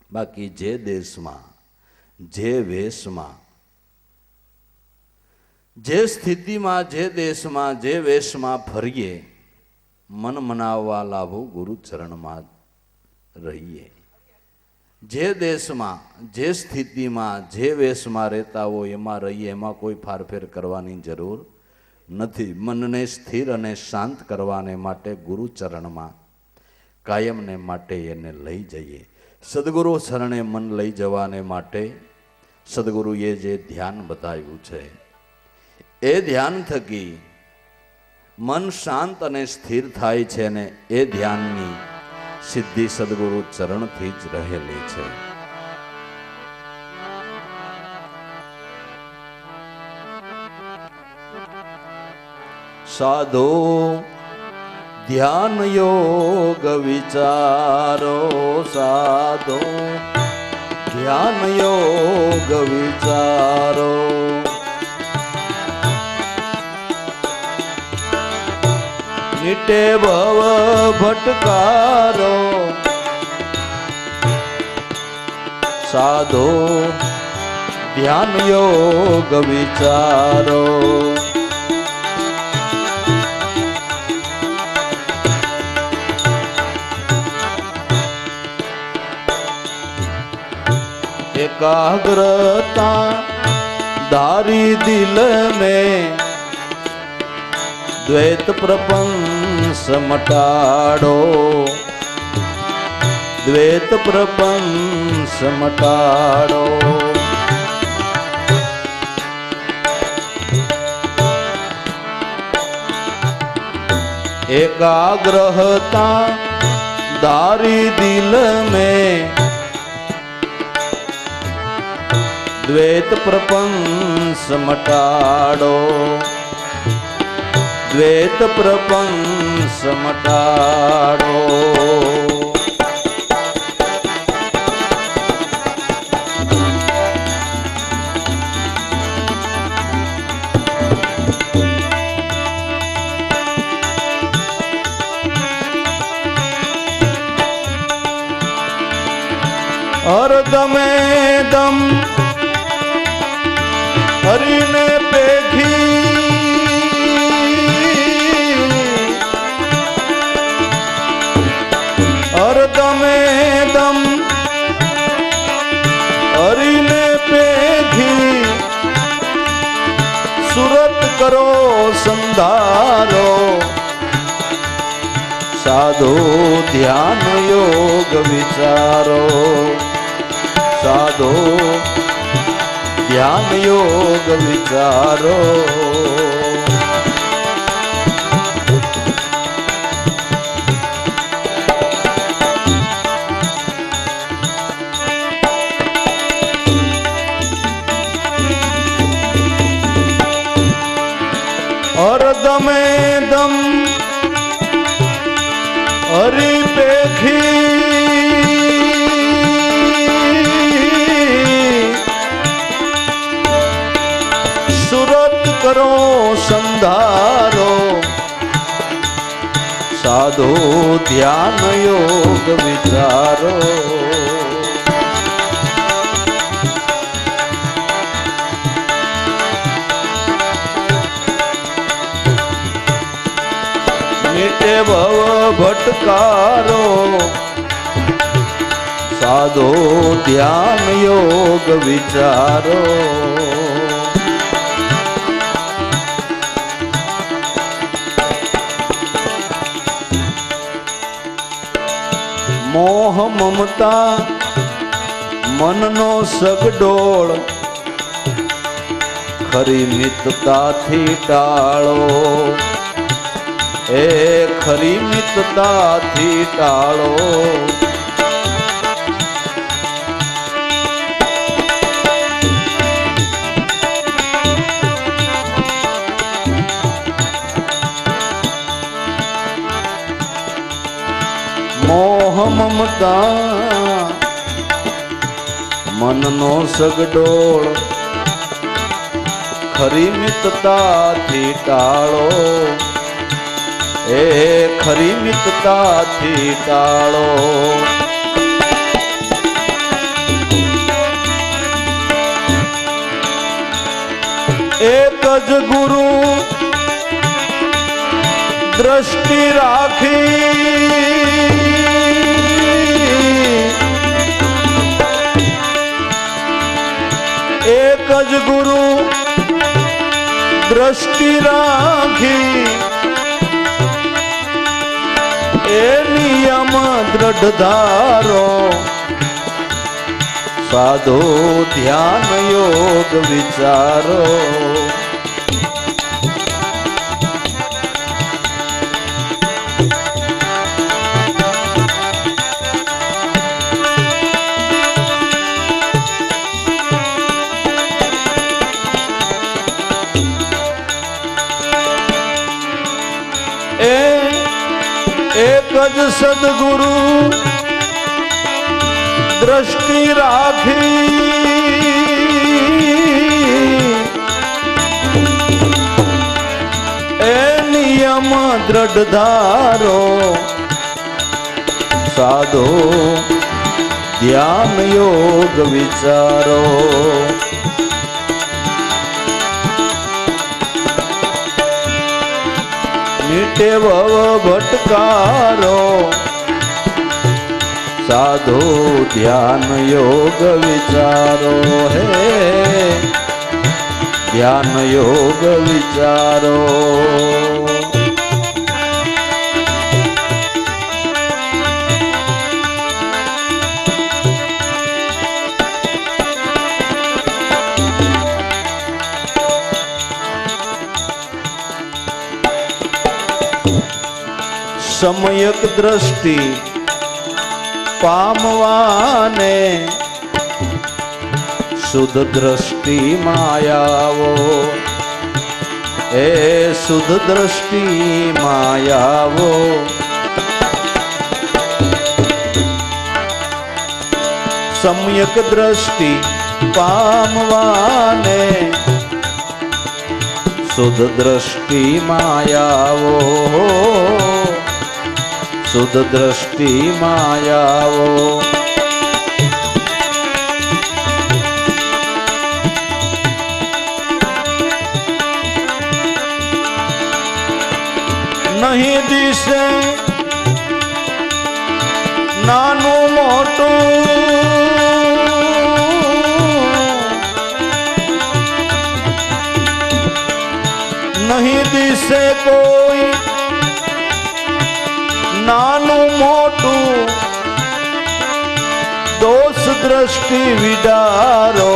બાકી જે દેશમાં, જે વેશમાં, જે સ્થિતિમાં, જે દેશમાં, જે વેશમાં ફરીએ, મન મનાવવા લાભો ગુરુ ચરણમાં રહીએ. જે દેશમાં, જે સ્થિતિમાં, જે વેશમાં રહેતા હોય એમાં રહીએ, એમાં કોઈ ફારફેર કરવાની જરૂર નથી. મનને સ્થિર અને શાંત કરવાને માટે ગુરુ ચરણમાં કાયમને માટે એને લઈ જઈએ. સદગુરુ શરણે મન લઈ જવાને માટે સદગુરુએ જે ધ્યાન બતાવ્યું છે, એ ધ્યાન થકી મન શાંત અને સ્થિર થાય છે, અને એ ધ્યાનની સિદ્ધિ સદગુરુ ચરણથી જ રહેલી છે. સાધો ધ્યાન યોગ વિચારો, સાધો ધ્યાન યોગ વિચારો, નીટે ભવ ભટકારો, સાધો ધ્યાન યોગ વિચારો. एकाग्रता धारी दिल में द्वैत प्रपंच मटाड़ो, द्वैत प्रपंच मटाड़ो। एकाग्रता धारी दिल में द्वैत प्रपंच मटाड़ो, द्वैत प्रपंच मटाड़ो। और दमे दम हरि ने पेखी, और दमे दम हरि ने पेखी, सुरत करो संधारो, साधु ध्यान योग विचारो, साधो ध्यान योग विचारो। और दमे दम हरि पेखी, सुरत करो संधारो, साधो ध्यान योग विचारो। मिटे भव भटकारो, साधो ध्यान योग विचारो। मोह ममता मननो सगडोळ, खरी मितताथी टाळो, ए खरी मितताथी टाळो। मोह ममता मननो सगडोळ, खरी मितताथी टाळो, ए खरी मितताथी टाळो। एक ज गुरु दृष्टि राखी, एक ज गुरु दृष्टि राखी, ए नियम दृढ़ धारो, साधो ध्यान योग विचारो। एक ज सदगुरु दृष्टि राखी, ए नियम दृढ़ धारो, साधो ध्यान योग विचारो। मिटे भव भटकारो, साधो ध्यान योग विचारो है, ध्यान योग विचारो। सम्यक दृष्टि पामवाने शुद्ध दृष्टि मायावो, ए शुद्ध दृष्टि मायावो। सम्यक दृष्टि पामवाने शुद्ध दृष्टि मायावो, शुद्ध दृष्टि मायावो। नहीं दिसे नानु मोटू, नहीं दिसे कोई नानु मोटू, दोष दृष्टि विडारो।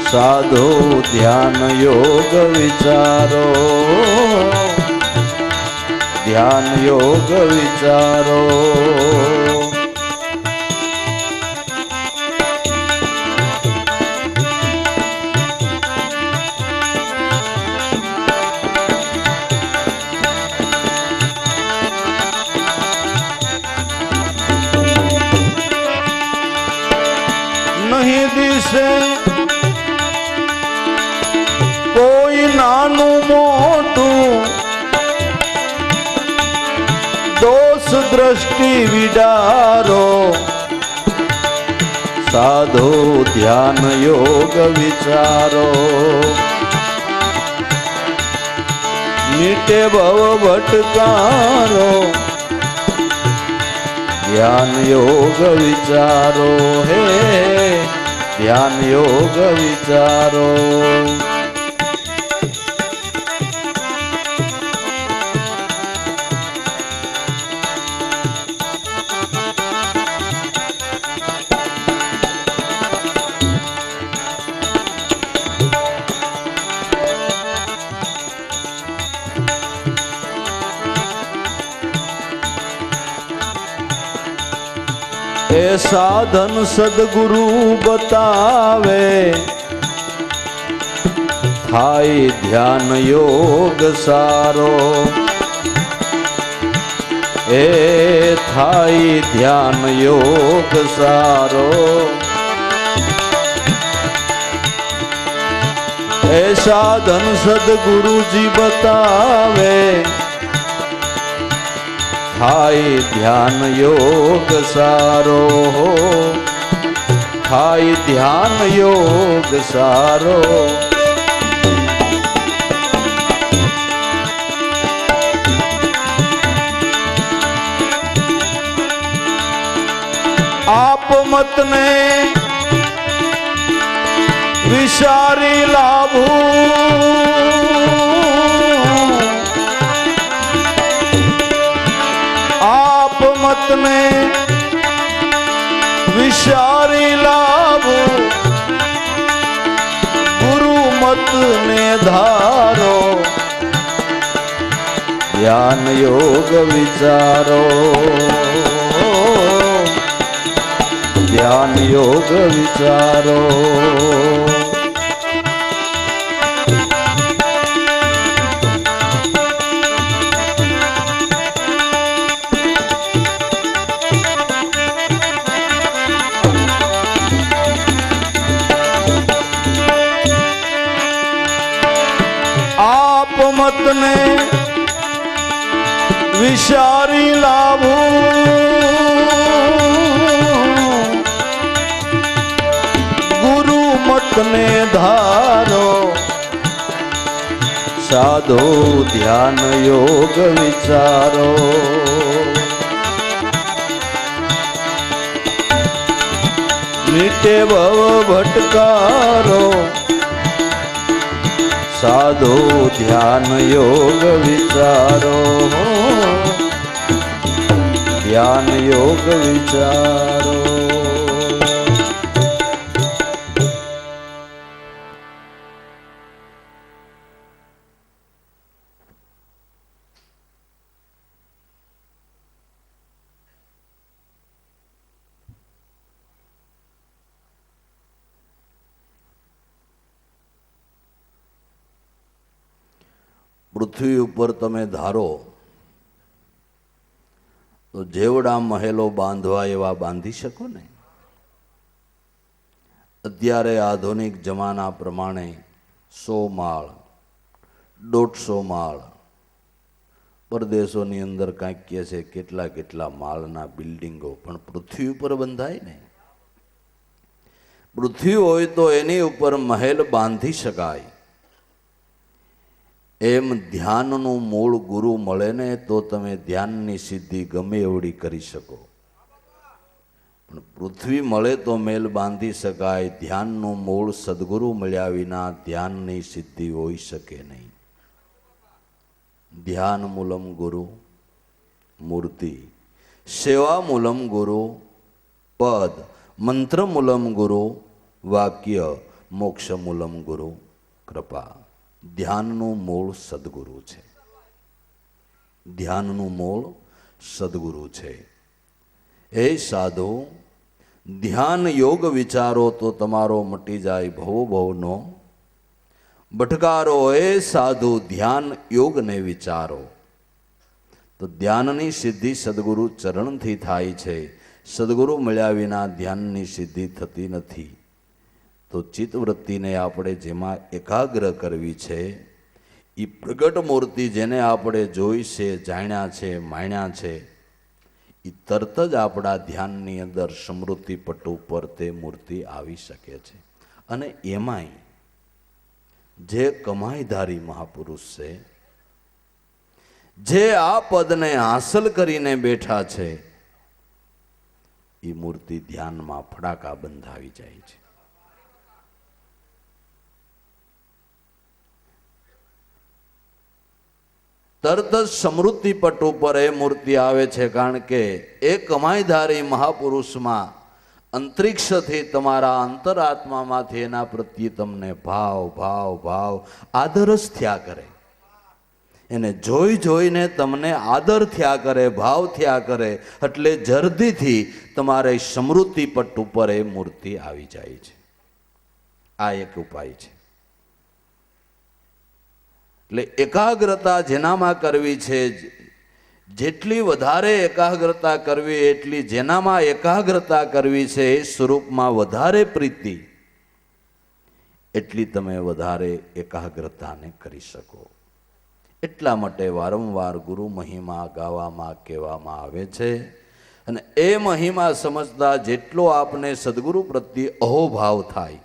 साधो ध्यान योग विचारो, ध्यान योग विचारो। नहीं दिसे कोई नानु मोटू, दोष दृष्टि विडारो। साधो ध्यान योग विचारो, मिटे भव भटकारो। ध्यान योग विचारो है, ध्यान योग विचारो। ए साधन सदगुरु बतावे, थाई ध्यान योग सारो। ए थाई ध्यान योग सारो। ए साधन सदगुरु जी बतावे, थाई ध्यान योग सारो। थाई ध्यान योग सारो। आप मत ने विचारी लाभू, आप मत ने विचारी लाभू। गुरु मत ने धारो, ध्यान योग विचारो। ध्यान योग विचारो। आप मत ने विचारी लाभू। गुरु मत ने धारो, साधो ध्यान योग विचारो। મીટે ભવ ભટકારો સાધુ ધ્યાન યોગ વિચારો ધ્યાન યોગ વિચારો પૃથ્વી ઉપર તમે ધારો તો જેવડા મહેલો બાંધવા એવા બાંધી શકો ને. અત્યારે આધુનિક જમાના પ્રમાણે 100 માળ 150 માળ પરદેશોની અંદર કાંઈક કહે છે કેટલા કેટલા માળના બિલ્ડિંગો પણ પૃથ્વી ઉપર બંધાય ને. પૃથ્વી હોય તો એની ઉપર મહેલ બાંધી શકાય. એમ ધ્યાનનું મૂળ ગુરુ મળે ને તો તમે ધ્યાનની સિદ્ધિ ગમે એવડી કરી શકો. પણ પૃથ્વી મળે તો મેલ બાંધી શકાય. ધ્યાનનું મૂળ સદગુરુ મળ્યા વિના ધ્યાનની સિદ્ધિ હોઈ શકે નહીં. ધ્યાન મૂલમ ગુરુ મૂર્તિ, સેવા મૂલમ ગુરુ પદ, મંત્ર મૂલમ ગુરુ વાક્ય, મોક્ષ મૂલમ ગુરુ કૃપા. ધ્યાનનું મૂળ સદગુરુ છે. ધ્યાનનું મૂળ સદગુરુ છે. એ સાધુ ધ્યાન યોગ વિચારો તો તમારો મટી જાય ભવો ભવનો ભટકારો. એ સાધુ ધ્યાન યોગને વિચારો. તો ધ્યાનની સિદ્ધિ સદગુરુ ચરણથી થાય છે. સદગુરુ મળ્યા વિના ધ્યાનની સિદ્ધિ થતી નથી. તો ચિત્તવૃત્તિને આપણે જેમાં એકાગ્ર કરવી છે એ પ્રગટ મૂર્તિ જેને આપણે જોઈ છે, જાણ્યા છે, માણ્યા છે, એ તરત જ આપણા ધ્યાનની અંદર સ્મૃતિ પટ ઉપર તે મૂર્તિ આવી શકે છે. અને એમાંય જે કમાઈધારી મહાપુરુષ છે, જે આ પદને હાંસલ કરીને બેઠા છે, એ મૂર્તિ ધ્યાનમાં ફડાકા બંધાવી જાય છે. તરત જ સમૃદ્ધિ પટ ઉપર એ મૂર્તિ આવે છે. કારણ કે એ કમાઈધારી મહાપુરુષમાં અંતરિક્ષથી તમારા અંતરાત્મામાંથી એના પ્રત્યે તમને ભાવ ભાવ ભાવ આદર જ થયા કરે. એને જોઈ જોઈને તમને આદર થયા કરે, ભાવ થયા કરે. એટલે જલ્દીથી તમારે સમૃદ્ધિ પટ ઉપર એ મૂર્તિ આવી જાય છે. આ એક ઉપાય છે. એટલે એકાગ્રતા જેનામાં કરવી છે, જેટલી વધારે એકાગ્રતા કરવી એટલી જેનામાં એકાગ્રતા કરવી છે એ સ્વરૂપમાં વધારે પ્રીતિ, એટલી તમે વધારે એકાગ્રતાને કરી શકો. એટલા માટે વારંવાર ગુરુ મહિમા ગાવામાં કહેવામાં આવે છે. અને એ મહિમા સમજતા જેટલો આપને સદગુરુ પ્રત્યે અહોભાવ થાય.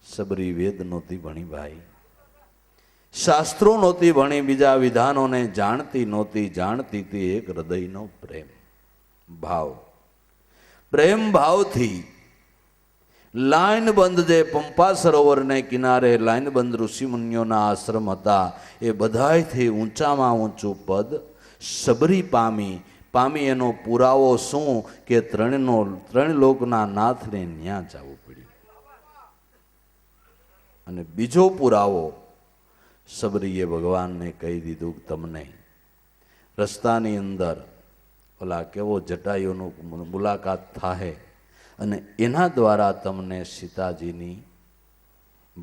સબરી વેદ નહોતી ભણી ભાઈ, શાસ્ત્રો નહોતી ભણી, બીજા વિધાનોને જાણતી નહોતી. જાણતી હતી એક હૃદયનો પ્રેમ ભાવ. પ્રેમ ભાવથી લાઈનબંધ જે પંપા સરોવરને કિનારે લાઈનબંધ ઋષિમુનિઓના આશ્રમ હતા, એ બધાયથી ઊંચામાં ઊંચું પદ સબરી પામી. એનો પુરાવો શું કે ત્રણ લોકના નાથને ન્યા જવું પડ્યું. અને બીજો પુરાવો સબરીએ ભગવાનને કહી દીધું કે તમને રસ્તાની અંદર ઓલા કેવો જટાયુનું મુલાકાત થાય અને એના દ્વારા તમને સીતાજીની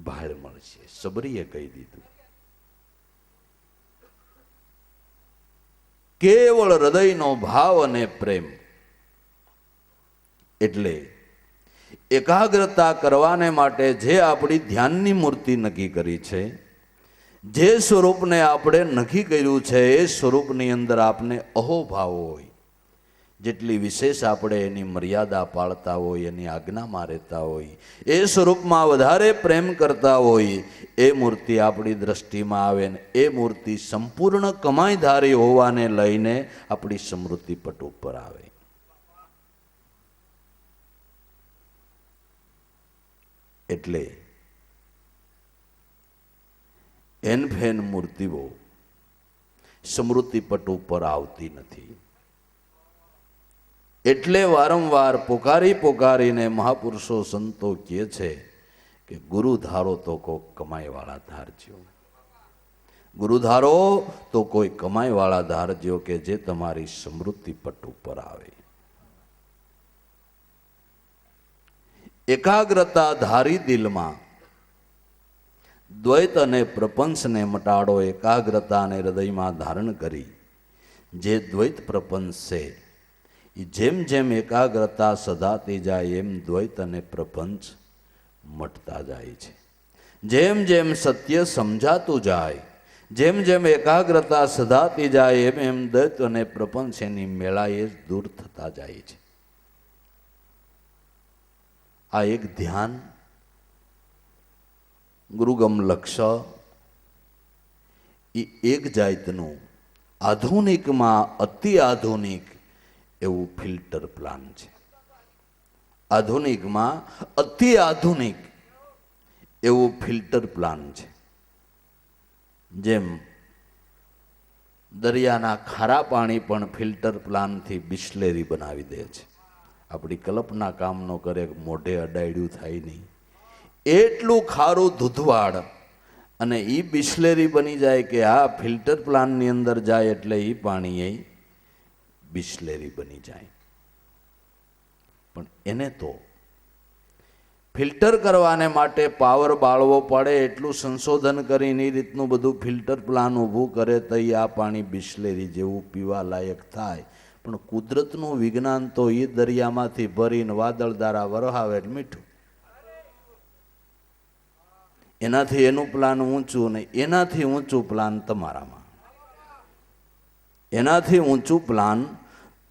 ભાળ મળશે. સબરીએ કહી દીધું. કેવળ હૃદયનો ભાવ અને પ્રેમ. એટલે એકાગ્રતા કરવાને માટે જે આપણી ધ્યાનની મૂર્તિ નક્કી કરી છે, જે સ્વરૂપને આપણે નક્કી કર્યું છે, એ સ્વરૂપની અંદર આપને અહોભાવ હોય. જેટલી વિશેષ આપણે એની મર્યાદા પાળતા હોય, એની આજ્ઞામાં રહેતા હોય, એ સ્વરૂપમાં વધારે પ્રેમ કરતા હોય, એ મૂર્તિ આપણી દ્રષ્ટિમાં આવે ને એ મૂર્તિ સંપૂર્ણ કમાઈધારી હોવાને લઈને આપણી સ્મૃતિ પટ ઉપર આવે. એટલે એનફેન મૂર્તિઓ સ્મૃતિપટ ઉપર આવતી નથી. એટલે વારંવાર પોકારીને મહાપુરુષો સંતો કહે છે કે ગુરુ ધારો તો કોઈ કમાઈ વાળા ધારજો, ગુરુ ધારો તો કોઈ કમાઈ વાળા ધારજો કે જે તમારી સ્મૃતિપટ ઉપર આવે. એકાગ્રતા ધારી દિલમાં દ્વૈત અને પ્રપંચને મટાડો. એકાગ્રતાને હૃદયમાં ધારણ કરી જે દ્વૈત પ્રપંચ છે એ જેમ જેમ એકાગ્રતા સધાતી જાય એમ દ્વૈત અને પ્રપંચ મટતા જાય છે. જેમ જેમ સત્ય સમજાતું જાય, જેમ જેમ એકાગ્રતા સધાતી જાય એમ એમ દ્વૈત અને પ્રપંચ એની મેળાએ દૂર થતા જાય છે. આ એક ધ્યાન ગુરુગમ લક્ષ્ય એ એક જાતનું આધુનિકમાં અતિ આધુનિક એવું ફિલ્ટર પ્લાન છે. આધુનિકમાં અતિ આધુનિક એવું ફિલ્ટર પ્લાન છે. જેમ દરિયાના ખારા પાણી પણ ફિલ્ટર પ્લાનથી બિસ્લેરી બનાવી દે છે. આપણી કલ્પના કામ ન કરે, મોઢે અડાયડ્યું થાય નહીં એટલું ખારું દૂધવાડ અને એ બિસ્લેરી બની જાય કે આ ફિલ્ટર પ્લાનની અંદર જાય એટલે એ પાણી એ બિસ્લેરી બની જાય. પણ એને તો ફિલ્ટર કરવાને માટે પાવર બાળવો પડે એટલું સંશોધન કરીને એ રીતનું બધું ફિલ્ટર પ્લાન ઊભું કરે તો આ પાણી બિસ્લેરી જેવું પીવા લાયક થાય. પણ કુદરતનું વિજ્ઞાન તો એ દરિયામાંથી ભરીને વાદળ દ્વારા વરહાવે એટલે મીઠું. એનાથી એનું પ્લાન ઊંચું ને એનાથી ઊંચું પ્લાન તમારામાં, એનાથી ઊંચું પ્લાન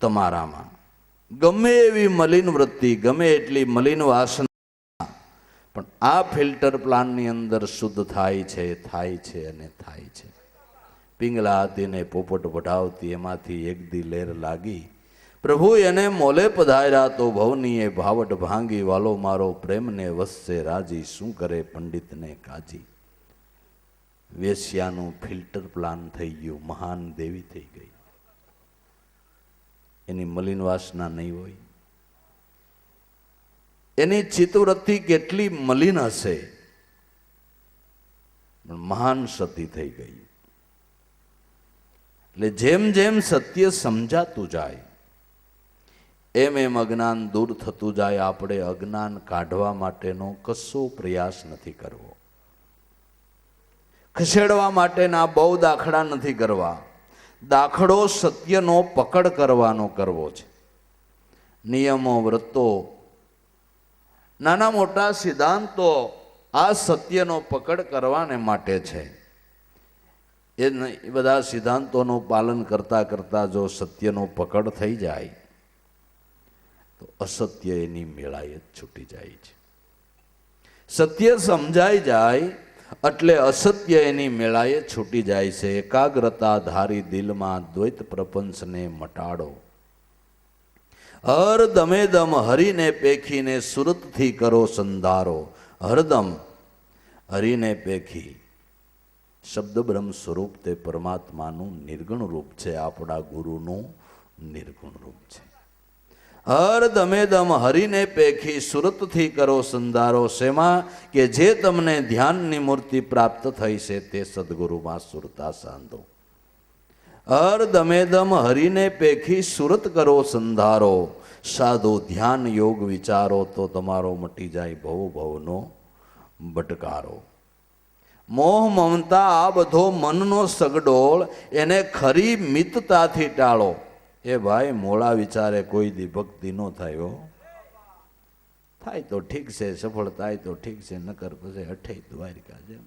તમારામાં. ગમે એવી મલિન વૃત્તિ, ગમે એટલી મલિન વાસના, પણ આ ફિલ્ટર પ્લાનની અંદર શુદ્ધ થાય છે, થાય છે અને થાય છે. પિંગલા હતી ને પોપટ વઢાવતી એમાંથી એક દી લેર લાગી. પ્રભુ એને મોલે પધાર્યા તો ભવનીએ ભાવટ ભાંગી. વાલો મારો પ્રેમને વસશે રાજી, શું કરે પંડિતને કાજી. વેશ્યાનું ફિલ્ટર પ્લાન થઈ ગયું, મહાન દેવી થઈ ગઈ. એની મલિન વાસના નહીં હોય, એની ચિત્તવૃત્તિ કેટલી મલિન હશે, પણ મહાન સતી થઈ ગઈ. એટલે જેમ જેમ સત્ય સમજાતું જાય એમ એમ અજ્ઞાન દૂર થતું જાય. આપણે અજ્ઞાન કાઢવા માટેનો કશો પ્રયાસ નથી કરવો, ખસેડવા માટેના બહુ દાખલા નથી કરવા. દાખલો સત્યનો પકડ કરવાનો કરવો છે. નિયમો, વ્રતો, નાના મોટા સિદ્ધાંતો આ સત્યનો પકડ કરવાને માટે છે. એ બધા સિદ્ધાંતોનું પાલન કરતા કરતા જો સત્યનો પકડ થઈ જાય તો અસત્ય એની મેળાએ જ છૂટી જાય છે. સત્ય સમજાઈ જાય એટલે અસત્ય એની મેળાએ છૂટી જાય છે. એકાગ્રતા ધારી દિલમાં દ્વૈત પ્રપંચને મટાડો. હરદમે દમ હરીને પેખીને સુરતથી કરો સંધારો. હરદમ હરીને પેખી શબ્દ બ્રહ્મ સ્વરૂપ તે પરમાત્માનું નિર્ગુણ રૂપ છે, આપણા ગુરુનું નિર્ગુણ રૂપ છે. હર દમે દમ હરીને પેખી સુરતથી કરો સંધારો. શેમાં કે જે તમને ધ્યાનની મૂર્તિ પ્રાપ્ત થઈ છે તે સદગુરુમાં સુરતા સાંધો. હર દમે દમ હરીને પેખી સુરત કરો સંધારો. સાધુ ધ્યાન યોગ વિચારો તો તમારો મટી જાય ભવ ભવનો ભટકારો. મોહ મમતા આ બધો મનનો સગડોળ એને ખરી મિતતાથી ટાળો. એ ભાઈ મોળા વિચારે કોઈ દી ભક્તિ ન થાય. થાય તો ઠીક છે, સફળ થાય તો ઠીક છે, નકર પછી અઠે દ્વારિકા જેમ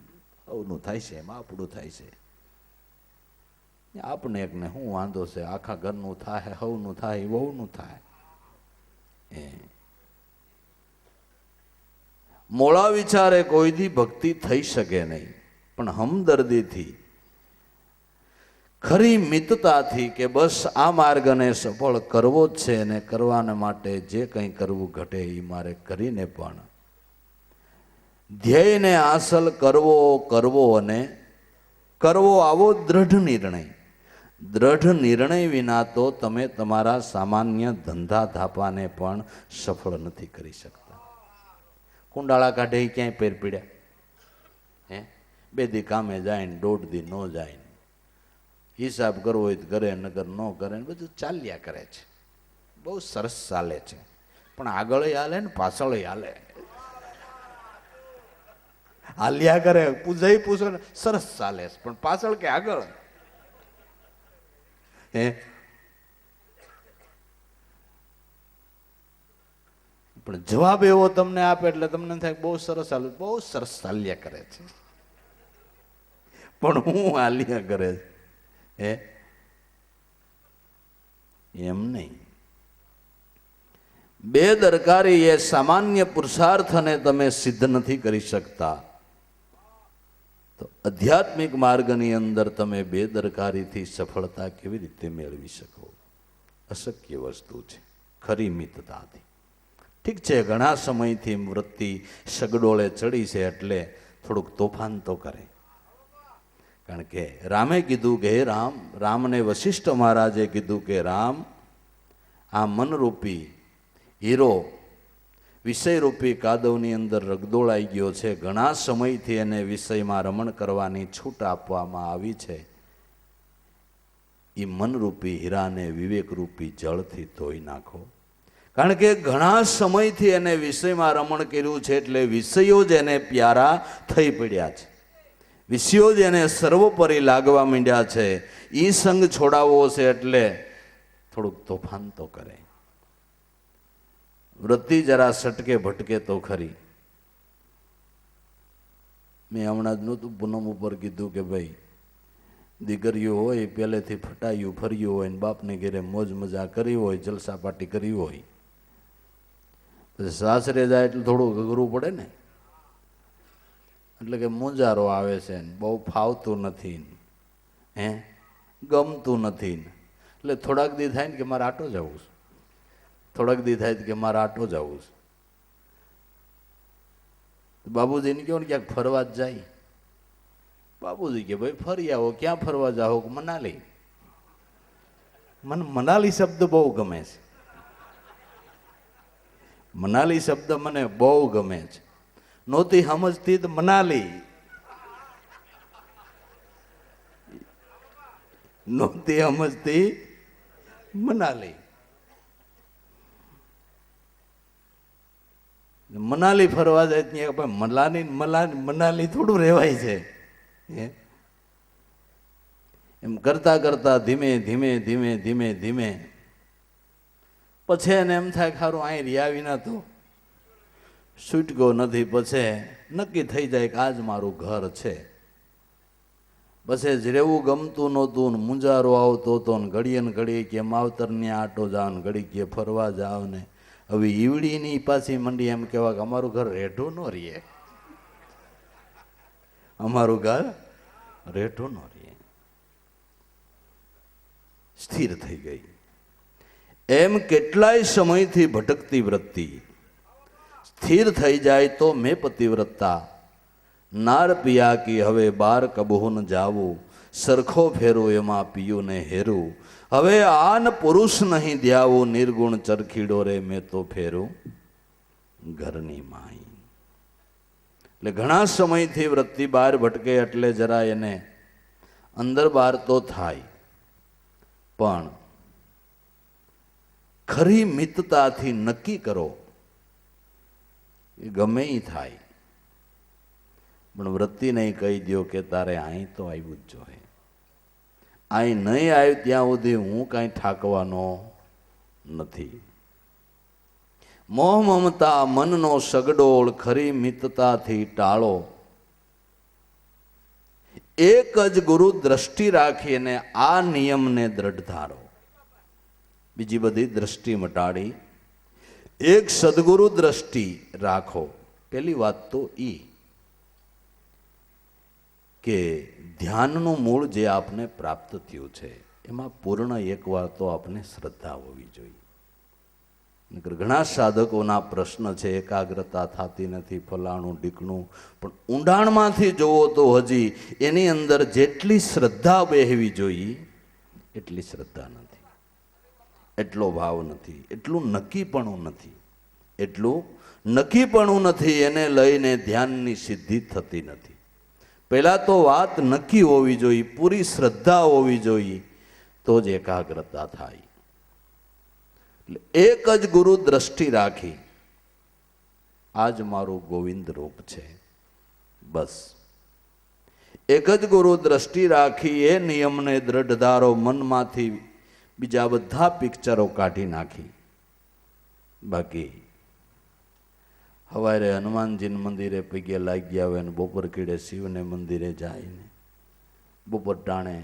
હવનું થાય છે એમ આપણું થાય છે. આપણે એકને શું વાંધો છે, આખા ઘરનું થાય, હવનું થાય, વહુનું થાય. મોળા વિચારે કોઈ દી ભક્તિ થઈ શકે નહીં, પણ હમદર્દીથી ખરી મિતતાથી કે બસ આ માર્ગને સફળ કરવો જ છે અને કરવાને માટે જે કંઈ કરવું ઘટે એ મારે કરીને પણ ધ્યેયને હાંસલ કરવો કરવો અને કરવો આવો દ્રઢ નિર્ણય. દ્રઢ નિર્ણય વિના તો તમે તમારા સામાન્ય ધંધા ધાપાને પણ સફળ નથી કરી શકતા. કુંડાળા કાઢે ક્યાંય પેર પીડ્યા? હે, 2 દી કામે જાય ને 1.5 દી ન જાય ને, હિસાબ કરવો હોય તો કરે, નગર ન કરે ને બધું ચાલ્યા કરે છે. બહુ સરસ ચાલે છે, પણ આગળ હાલે ને પાછળ હાલે, હાલ્યા કરે. પૂજાઈ પૂછો ને સરસ ચાલે છે, પણ પાછળ કે આગળ? હે, પણ જવાબ એવો તમને આપે એટલે તમને થાય બહુ સરસ હાલે, બહુ સરસ ચાલ્યા કરે છે, પણ હું હાલ્યા કરે છે. હે, એમ નહીં. બેદરકારી એ સામાન્ય પુરુષાર્થને તમે સિદ્ધ નથી કરી શકતા, તો આધ્યાત્મિક માર્ગની અંદર તમે બેદરકારીથી સફળતા કેવી રીતે મેળવી શકો? અશક્ય વસ્તુ છે. ખરી મિતતાથી. ઠીક છે, ઘણા સમયથી વૃત્તિ સગડોળે ચડી છે એટલે થોડુંક તોફાન તો કરે. કારણ કે રામે કીધું કે હે રામ, રામને વશિષ્ઠ મહારાજે કીધું કે રામ, આ મનરૂપી હીરો વિષયરૂપી કાદવની અંદર રગદોળાઈ ગયો છે. ઘણા સમયથી એને વિષયમાં રમણ કરવાની છૂટ આપવામાં આવી છે. એ મનરૂપી હીરાને વિવેકરૂપી જળથી ધોઈ નાખો. કારણ કે ઘણા સમયથી એને વિષયમાં રમણ કર્યું છે એટલે વિષયો જ એને પ્યારા થઈ પડ્યા છે, વિષયો જ એને સર્વોપરી લાગવા માંડ્યા છે. એ સંગ છોડાવવો છે એટલે થોડુંક તોફાન તો કરે. વૃત્તિ જરા સટકે ભટકે તો ખરી. મેં હમણાં જ નહોતું પૂનમ ઉપર કીધું કે ભાઈ, દીકરીઓ હોય પહેલેથી ફટાયું ફર્યું હોય ને બાપને ઘેરે મોજ મજા કરી હોય, જલસા પાટી કરી હોય, પછી સાસરે જાય એટલે થોડું અઘરું પડે ને. એટલે કે મૂંઝારો આવે છે ને, બહુ ફાવતું નથી, હે ગમતું નથી, એટલે થોડાક દી થાય ને કે મારે આટો જવું છે, થોડાક દી થાય કે મારે આટો જવું છે. બાબુજીને કહો ને ક્યાંક ફરવા જ જાય. બાબુજી કે ભાઈ ફરી આવો. ક્યાં ફરવા જાઓ? મનાલી. મને મનાલી શબ્દ બહુ ગમે છે. મનાલી શબ્દ મને બહુ ગમે છે. નહોતી સમજતી તો મનાલી, નહોતી સમજતી મનાલી. મનાલી ફરવા જાય ત્યાં મનાલી થોડું રહેવાય છે. એમ કરતા કરતા ધીમે ધીમે ધીમે ધીમે ધીમે પછી એને એમ થાય ખારું અહીં રહ્યા વિના તો છૂટકો નથી. પછી નક્કી થઈ જાય કે આજ મારું ઘર છે. પછી જ રહેવું ગમતું નહોતું ને મુંજારો આવતો હતો ને ઘડીએ ને ઘડીએ કે માવતરને આટો જાવ ને ઘડી કે ફરવા જાવ ને. હવે ઈવડીની પાછી મંડી એમ કહેવા કે અમારું ઘર રેઢું ન રહીએ, અમારું ઘર રેઢું ન રહીએ. સ્થિર થઈ ગઈ. એમ કેટલાય સમયથી ભટકતી વૃત્તિ સ્થિર થઈ જાય તો મેં પતિવ્રતા નાર પિયા કી હવે બાર કબહુન જાવું, સરખો ફેરો એમાં પીયું ને હેરું. હવે આન પુરુષ નહીં દ્યાવું, નિર્ગુણ ચરખીડો રે મેં તો ફેરું ઘરની માઈ. એટલે ઘણા સમયથી વૃત્તિ બહાર ભટકે એટલે જરા એને અંદર બહાર તો થાય, પણ ખરી મિતતાથી નક્કી કરો એ ગમે ઈ થાય. પણ વૃત્તિને કહી દો કે તારે અહીં તો આવ્યું જ જોઈએ, અહીં નહીં આવ્યું ત્યાં સુધી હું કાંઈ ઠાકવાનો નથી. મોહ મમતા મનનો સગડોળ ખરી મિતતાથી ટાળો. એક જ ગુરુ દ્રષ્ટિ રાખીને આ નિયમને દ્રઢ ધારો. બીજી બધી દ્રષ્ટિ મટાડી એક સદગુરુ દ્રષ્ટિ રાખો. પેલી વાત તો ઈ કે ધ્યાનનું મૂળ જે આપને પ્રાપ્ત થયું છે એમાં પૂર્ણ એકવાર તો આપને શ્રદ્ધા હોવી જોઈએ. ઘણા સાધકોના પ્રશ્ન છે, એકાગ્રતા થતી નથી, ફલાણું ઢીકણું, પણ ઊંડાણમાંથી જોવો તો હજી એની અંદર જેટલી શ્રદ્ધા બેહવી જોઈએ એટલી શ્રદ્ધા નથી, એટલો ભાવ નથી, એટલું નક્કીપણું નથી, એટલું નક્કીપણું નથી. એને લઈને ધ્યાનની સિદ્ધિ થતી નથી. પહેલાં તો વાત નક્કી હોવી જોઈએ, પૂરી શ્રદ્ધા હોવી જોઈએ, તો જ એકાગ્રતા થાય. એક જ ગુરુ દ્રષ્ટિ રાખી, આજ મારું ગોવિંદ રૂપ છે, બસ એક જ ગુરુ દ્રષ્ટિ રાખી, એ નિયમને દ્રઢ ધારો, મનમાંથી બીજા બધા પિક્ચરો કાઢી નાખી. બાકી સવારે હનુમાનજી મંદિરે પગે લાગ્યા હોય ને બપોર કીડે શિવને મંદિરે જાય ને બપોર ટાણે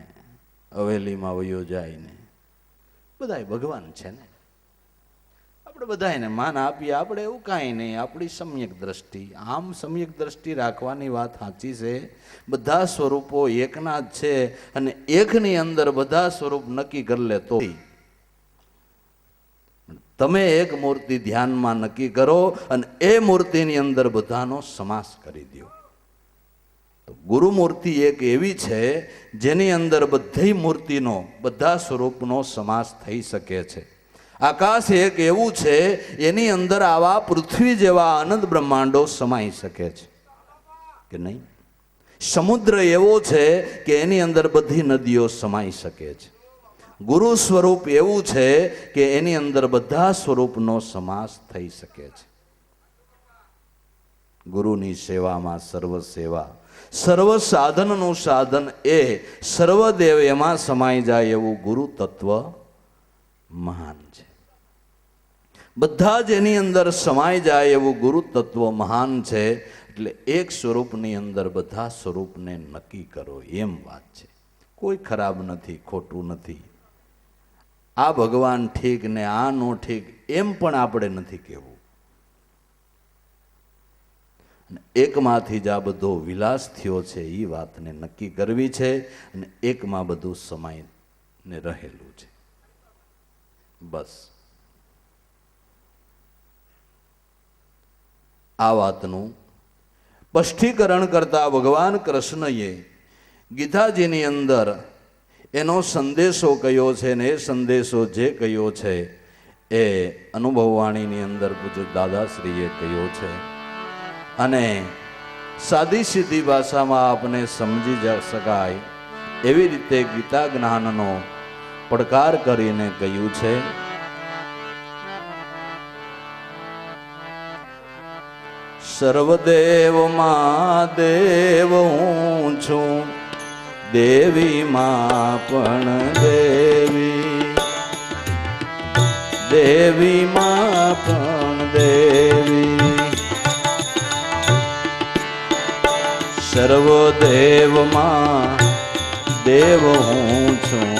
હવેલીમાં વયો જાય ને, બધા ભગવાન છે ને, આપણે બધાને માન આપીએ, આપણે એવું કાંઈ નહીં. આપણી સમ્યક દ્રષ્ટિ, આમ સમ્યક દ્રષ્ટિ રાખવાની વાત સાચી છે. બધા સ્વરૂપો એકના જ છે અને એકની અંદર બધા સ્વરૂપ નક્કી કરી લે તો. તમે એક મૂર્તિ ધ્યાનમાં નક્કી કરો અને એ મૂર્તિની અંદર બધાનો સમાસ કરી દો. તો ગુરુ મૂર્તિ એક એવી છે જેની અંદર બધી મૂર્તિનો, બધા સ્વરૂપનો સમાસ થઈ શકે છે. આકાશ એક એવું છે એની અંદર આવા પૃથ્વી જેવા અનંત બ્રહ્માંડો સમાઈ શકે છે કે નહીં? સમુદ્ર એવો છે કે એની અંદર બધી નદીઓ સમાઈ શકે છે. ગુરુ સ્વરૂપ એવું છે કે એની અંદર બધા સ્વરૂપનો સમાસ થઈ શકે છે. ગુરુની સેવામાં સર્વ સેવા, સર્વ સાધનનું સાધન એ સર્વદેવ એમાં સમાઈ જાય એવું ગુરુ તત્વ મહાન છે. બધા જ એની અંદર સમાઈ જાય એવું ગુરુ તત્વ મહાન છે. એટલે એક સ્વરૂપની અંદર બધા સ્વરૂપને નક્કી કરો, એમ વાત છે. કોઈ ખરાબ નથી, ખોટું નથી. આ ભગવાન ઠીક ને આ નો ઠીક એમ પણ આપણે નથી કહેવું. એકમાંથી જ આ બધો વિલાસ થયો છે એ વાતને નક્કી કરવી છે અને એકમાં બધું સમાઈને રહેલું છે, બસ. આ વાતનું સ્પષ્ટીકરણ કરતા ભગવાન કૃષ્ણએ ગીતાજીની અંદર એનો સંદેશો કયો છે ને એ સંદેશો જે કયો છે એ અનુભવવાણીની અંદર પૂજ્ય દાદાશ્રીએ કયો છે અને સાદી સીધી ભાષામાં આપને સમજી શકાય એવી રીતે ગીતા જ્ઞાનનો પડકાર કરીને કહ્યું છે. સર્વદેવમાં દેવ હું છું, દેવીમાં પણ દેવી, દેવીમાં પણ દેવી. સર્વદેવમાં દેવ હું છું,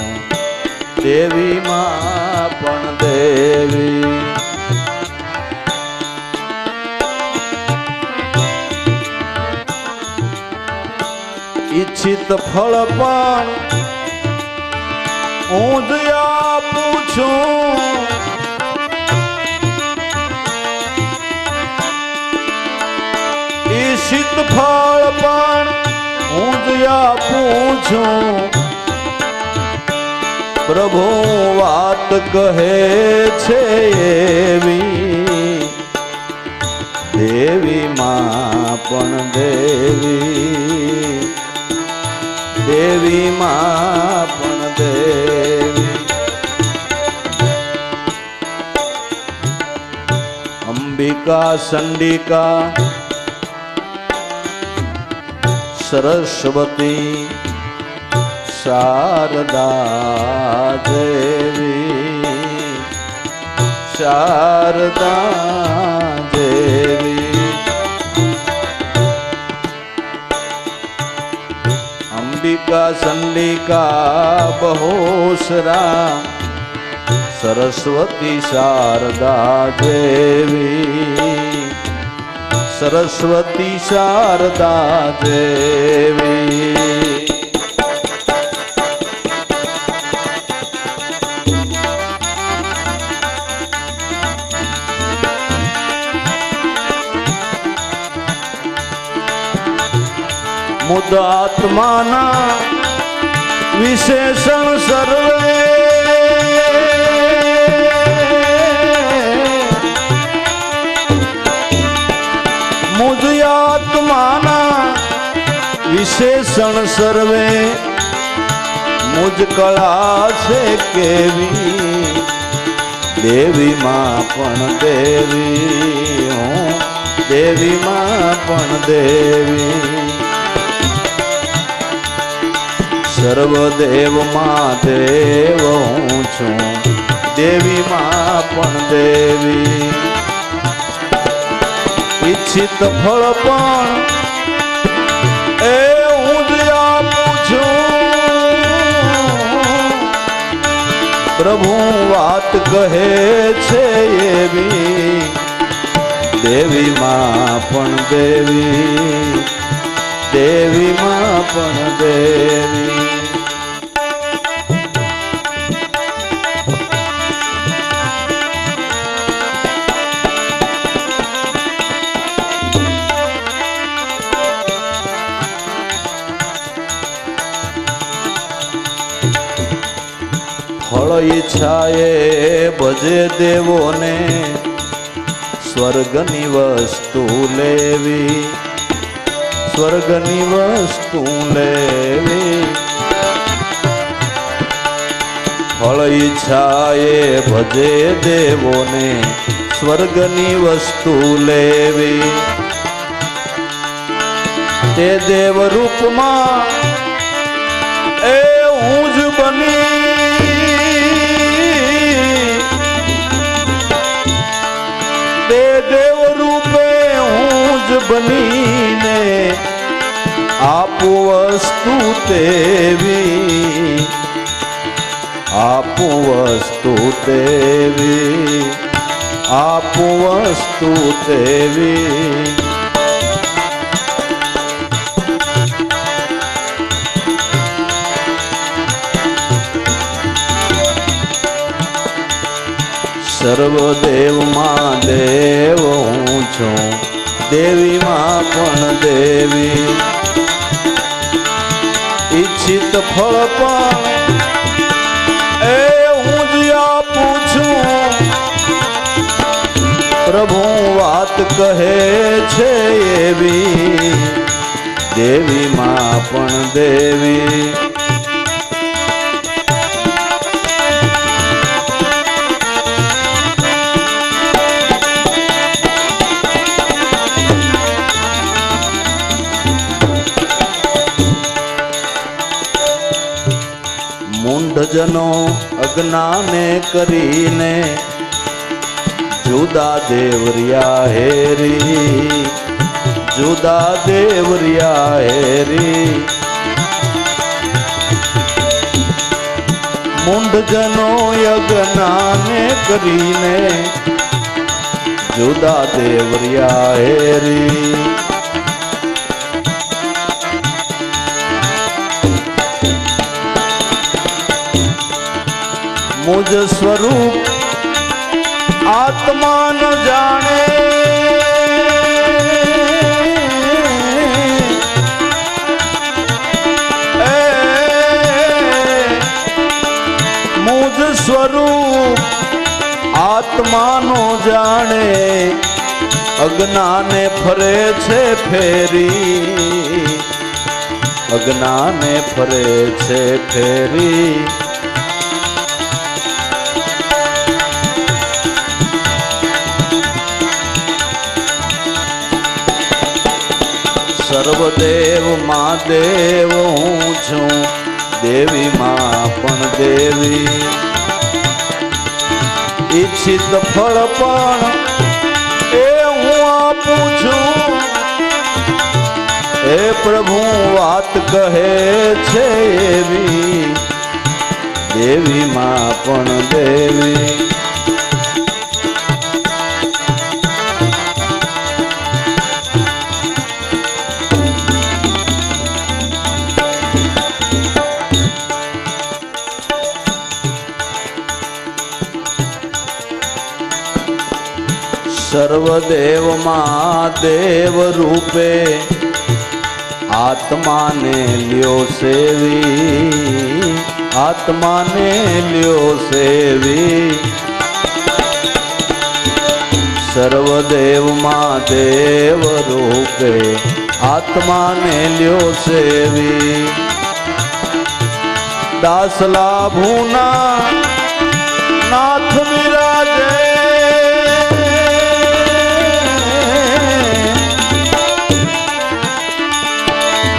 દેવીમાં પણ દેવી. ઈચ્છિત ફળ પણ હું જ આપું છું, ઈચ્છિત ફળ પણ હું જ આપું છું. પ્રભુ વાત કહે છે એવી, દેવીમાં પણ દેવી, દેવીમાં પણ દેવી. અંબિકા ચંડિકા સરસ્વતી શારદા દેવી, શારદા દેવી. અંબિકા ચંડિકા બહોસરા સરસ્વતી શારદા દેવી, સરસ્વતી શારદા દેવી. મુદ આત્માના વિશેષણ સર્વે મુદ આત્માના વિશેષણ સર્વે મુજ કળા છે કેવી દેવી માં પણ દેવી હું દેવી માં પણ દેવી સર્વદેવ માં દેવ હું છું દેવી માં પણ દેવી ઈચ્છિત ફળ પણ એ હું જ આપું છું પ્રભુ વાત કહે છે એવી દેવી માં પણ દેવી દેવી માં પણ દેવી ફળ ઈચ્છાએ ભજે દેવોને સ્વર્ગની વસ્તુ લેવી સ્વર્ગની વસ્તુ લેવી ફળ ઈચ્છાએ ભજે દેવોને સ્વર્ગની વસ્તુ લેવી તે દેવ રૂપમાં એ હું જ બની તે દેવ રૂપે હું જ બનીને આપું વસ્તુ તેવી આપું વસ્તુ તેવી આપું વસ્તુ તેવી સર્વદેવ માં દેવ હું છું દેવી માં પણ દેવી ઈચ્છિત ફળ પણ એ હું જ આપું છું પ્રભુ વાત કહે છે એવી દેવી માં પણ દેવી મૂંઢજનો અજ્ઞાને કરીને જુદા દેવરિયા હેરી જુદા દેવરિયા હેરી મૂંઢજનો અજ્ઞાને કરીને જુદા દેવરિયા હેરી મુજ સ્વરૂપ આત્મા ન જાણે મુજ સ્વરૂપ આત્મા નો જાણે અજ્ઞાને ફરે છે ફેરી અજ્ઞાને ફરે છે ફેરી સર્વદેવ માં દેવ હું છું દેવી માં પણ દેવી ઈચ્છિત ફળ પણ એ હું આપું છું એ પ્રભુ વાત કહે છે એવી દેવી માં પણ દેવી સર્વદેવ માં દેવ રૂપે આત્માને લ્યો સેવી, આત્માને લ્યો સેવી, સર્વદેવમાં દેવ રૂપે આત્માને લ્યો સેવી. દાસલા ભૂના નાથ બિરાજે,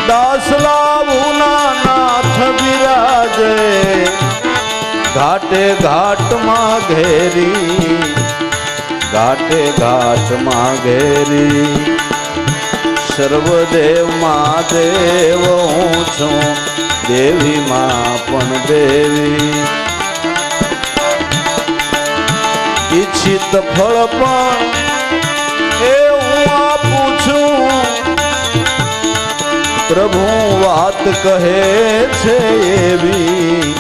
દાસલા ભૂના નાથ બિરાજે, ઘાટે ઘાટમાં ઘેરી, ઘાટે ઘાટમાં ઘેરી, સર્વદેવમાં દેવ હું છું, દેવીમાં પણ દેવી. ઈચ્છિત ફળ પણ એ હું આપું છું, પ્રભુ વાત કહે છે એવી,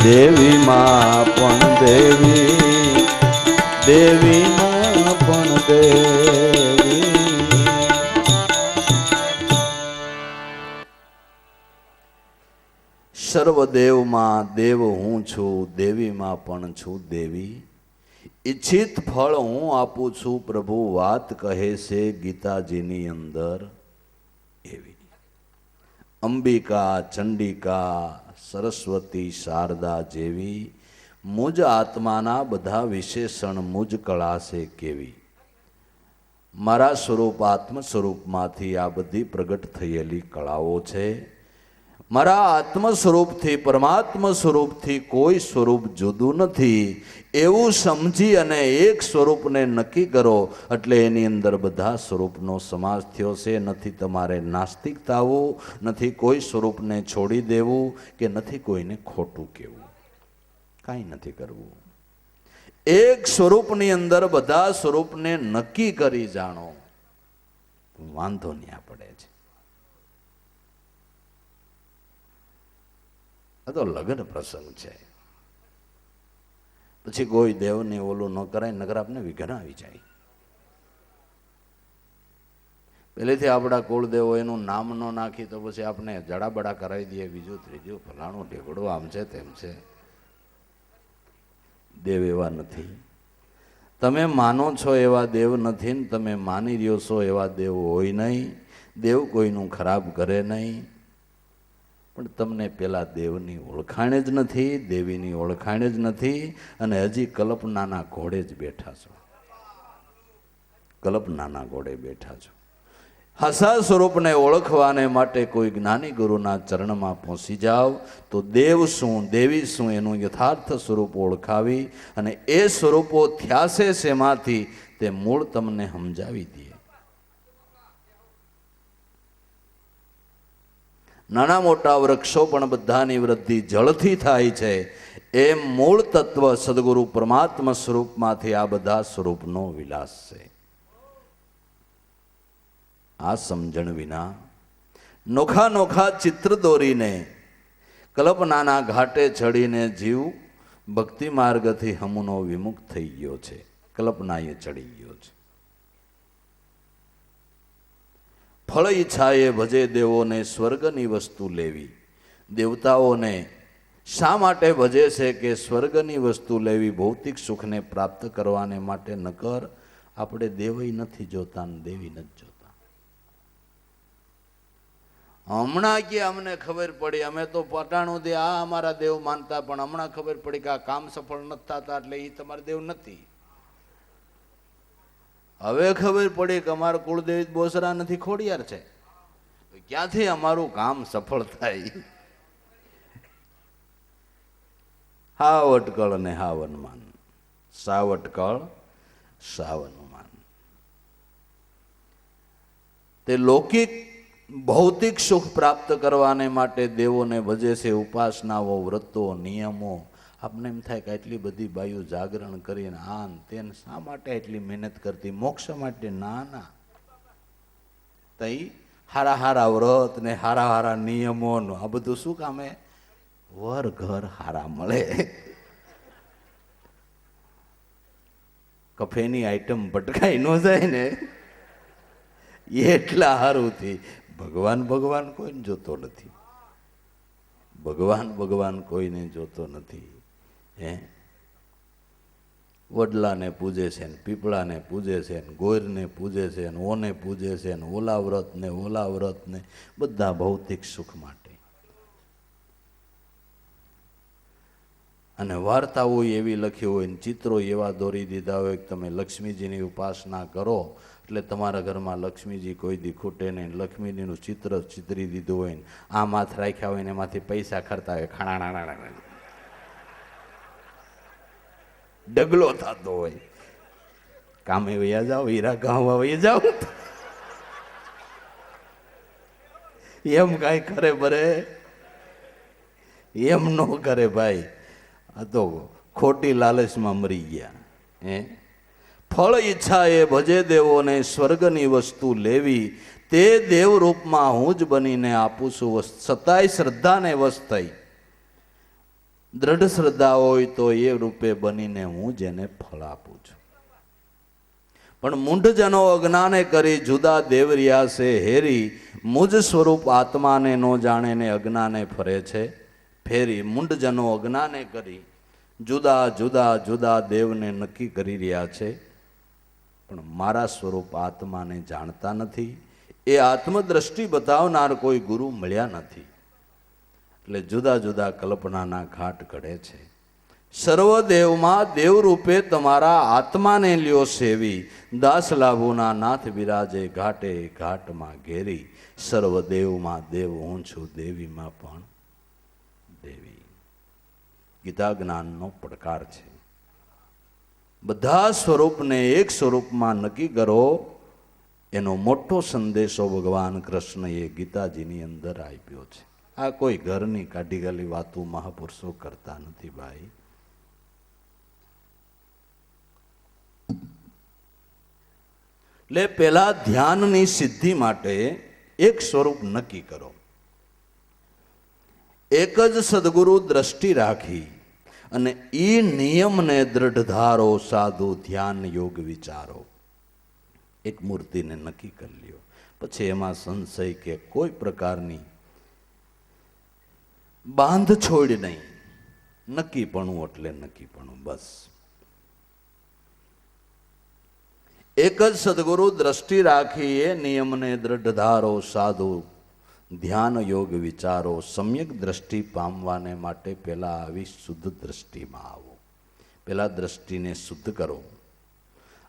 દેવીમાં પણ દેવી, દેવીમાં પણ દેવી. સર્વદેવમાં દેવ હું છું, દેવીમાં પણ છું દેવી. ઈચ્છિત ફળ હું આપું છું, પ્રભુ વાત કહે છે ગીતાજીની અંદર એવી. અંબિકા, ચંડિકા, સરસ્વતી, શારદા જેવી મુજ આત્માના બધા વિશેષણ મુજ કળા છે કેવી. મારા સ્વરૂપ આત્મ સ્વરૂપમાંથી આ બધી પ્રગટ થયેલી કળાઓ છે. મારા આત્મ સ્વરૂપથી પરમાત્મ સ્વરૂપથી કોઈ સ્વરૂપ જુદું નથી એવું સમજી અને એક સ્વરૂપને નક્કી કરો એટલે એની અંદર બધા સ્વરૂપનો સમાસ થયો છે. નથી તમારે નાસ્તિક થવું, નથી કોઈ સ્વરૂપને છોડી દેવું કે નથી કોઈને ખોટું કહેવું, કાંઈ નથી કરવું. એક સ્વરૂપની અંદર બધા સ્વરૂપને નક્કી કરી જાણો, વાંધો નહીં પડે છે. આ તો લગ્ન પ્રસંગ છે, પછી કોઈ દેવને ઓલું ન કરાય, નગર આપને વિઘ્ન આવી જાય. પહેલેથી આપણા કુળદેવો એનું નામ ન નાખી તો પછી આપણે જડાબડા કરાવી દઈએ, બીજું ત્રીજું ફલાણું ઢેકડું આમ છે તેમ છે. દેવ એવા નથી. તમે માનો છો એવા દેવ નથી ને તમે માની રહ્યો છો એવા દેવ હોય નહીં. દેવ કોઈનું ખરાબ કરે નહીં, પણ તમને પેલા દેવની ઓળખાણ જ નથી, દેવીની ઓળખાણ જ નથી, અને હજી કલ્પનાના ઘોડે જ બેઠા છો. કલ્પનાના ઘોડે બેઠા છો. હસા સ્વરૂપને ઓળખવાને માટે કોઈ જ્ઞાની ગુરુના ચરણમાં પહોંચી જાઓ તો દેવ શું, દેવી શું એનું યથાર્થ સ્વરૂપ ઓળખાવી અને એ સ્વરૂપો થયા છે એમાંથી તે મૂળ તમને સમજાવી દે. નાના મોટા વૃક્ષો પણ બધાની વૃદ્ધિ જળથી થાય છે, એમ મૂળ તત્વ સદગુરુ પરમાત્મા સ્વરૂપમાંથી આ બધા સ્વરૂપનો વિલાસ છે. આ સમજણ વિના નોખા નોખા ચિત્ર દોરીને કલ્પનાના ઘાટે ચડીને જીવ ભક્તિ માર્ગથી હમુનો વિમુખ થઈ ગયો છે, કલ્પનાએ ચડી ગયો છે. ફળ ઈચ્છાએ ભજે દેવોને સ્વર્ગની વસ્તુ લેવી. દેવતાઓને શા માટે ભજે છે કે સ્વર્ગની વસ્તુ લેવી, ભૌતિક સુખને પ્રાપ્ત કરવાને માટે. નકર આપણે દેવય નથી જોતા ને દેવી નથી જોતા. હમણાં કે અમને ખબર પડી, અમે તો પટાણું દે આ અમારા દેવ માનતા, પણ હમણાં ખબર પડી કે આ કામ સફળ નથી થતા એટલે એ તમારા દેવ નથી. હવે ખબર પડી કે અમારા કુળદેવી બોસરા નથી, ખોડિયાર છે. ક્યાંથી અમારું કામ સફળ થાય? હાવ અટકળ ને હાવ અનુમાન, સાવ અટકળ સાવ અનુમાન. તે લૌકિક ભૌતિક સુખ પ્રાપ્ત કરવાને માટે દેવોને ભજે છે. ઉપાસનાઓ, વ્રતો, નિયમો. આપણે એમ થાય કે આટલી બધી બાયુ જાગરણ કરીને આન તેન શા માટે એટલી મહેનત કરતી? મોક્ષ માટે? ના ના. તઈ હારા હારા વ્રત ને હારા હારા નિયમો આ બધું શું કામે? વર ઘર હારા મળે, કફેની આઈટમ ભટકાઈ ન જાય ને એટલા હારુંથી ભગવાન ભગવાન કોઈને જોતો નથી, ભગવાન ભગવાન કોઈને જોતો નથી. હે, વડલાને પૂજે છે ને પીપળાને પૂજે છે ને ગોરને પૂજે છે ને ઓને પૂજે છે ને ઓલા વ્રત ને બધા ભૌતિક સુખ માટે. અને વાર્તાઓ એવી લખી હોય ને ચિત્રો એવા દોરી દીધા હોય કે તમે લક્ષ્મીજીની ઉપાસના કરો એટલે તમારા ઘરમાં લક્ષ્મીજી કોઈ દી ખૂટે નહીં. લક્ષ્મીજીનું ચિત્ર ચિતરી દીધું હોય ને આ માથ રાખ્યા હોય ને એમાંથી પૈસા ખરતા હોય, ખાણા ડગલો થતો હોય. કામે વૈયા જાઓ, હીરા ગામમાં વૈયા જાઓ, એમ કાંઈ કરે બરે, એમ ન કરે ભાઈ. આ તો ખોટી લાલચમાં મરી ગયા. હે, ફળ ઈચ્છા એ ભજે દેવોને સ્વર્ગની વસ્તુ લેવી, તે દેવ રૂપમાં હું જ બનીને આપું છું. સતાય શ્રદ્ધાને વશ થઈ, દ્રઢ શ્રદ્ધા હોય તો એ રૂપે બનીને હું જેને ફળ આપું છું. પણ મૂંઢજનો અજ્ઞાને કરી જુદા દેવરિયા છે હેરી, મુજ સ્વરૂપ આત્માને નો જાણે ને અજ્ઞાને ફરે છે ફેરી. મૂંઢજનો અજ્ઞાને કરી જુદા જુદા જુદા દેવને નક્કી કરી રહ્યા છે, પણ મારા સ્વરૂપ આત્માને જાણતા નથી. એ આત્મદ્રષ્ટિ બતાવનાર કોઈ ગુરુ મળ્યા નથી, એટલે જુદા જુદા કલ્પનાના ઘાટ ઘડે છે. સર્વદેવમાં દેવરૂપે તમારા આત્માને લ્યો સેવી, દાસ લાભુના નાથ બિરાજે ઘાટે ઘાટમાં ઘેરી. સર્વદેવમાં દેવ હું છું, દેવીમાં પણ દેવી. ગીતા જ્ઞાનનો પડકાર છે. બધા સ્વરૂપને એક સ્વરૂપમાં નક્કી કરો, એનો મોટો સંદેશો ભગવાન કૃષ્ણએ ગીતાજીની અંદર આપ્યો છે. આ કોઈ ઘરની કાઢી ગાલી વાતો મહાપુરુષો કરતા નથી ભાઈ. એટલે પેલા ધ્યાનની સિદ્ધિ માટે એક સ્વરૂપ નક્કી કરો. એક જ સદગુરુ દ્રષ્ટિ રાખી અને ઈ નિયમને દ્રઢ ધારો, સાધુ ધ્યાન યોગ વિચારો. એક મૂર્તિને નક્કી કરી લ્યો, પછી એમાં સંશય કે કોઈ પ્રકારની બાંધ છોડ નહીં. નક્કીપણું એટલે નક્કીપણું, બસ. એક જ સદગુરુ દ્રષ્ટિ રાખી એ નિયમને દ્રઢ ધારો, સાધુ ધ્યાન યોગ વિચારો. સમ્યક દ્રષ્ટિ પામવાને માટે પહેલા આવી શુદ્ધ દ્રષ્ટિમાં આવો. પહેલા દ્રષ્ટિને શુદ્ધ કરો.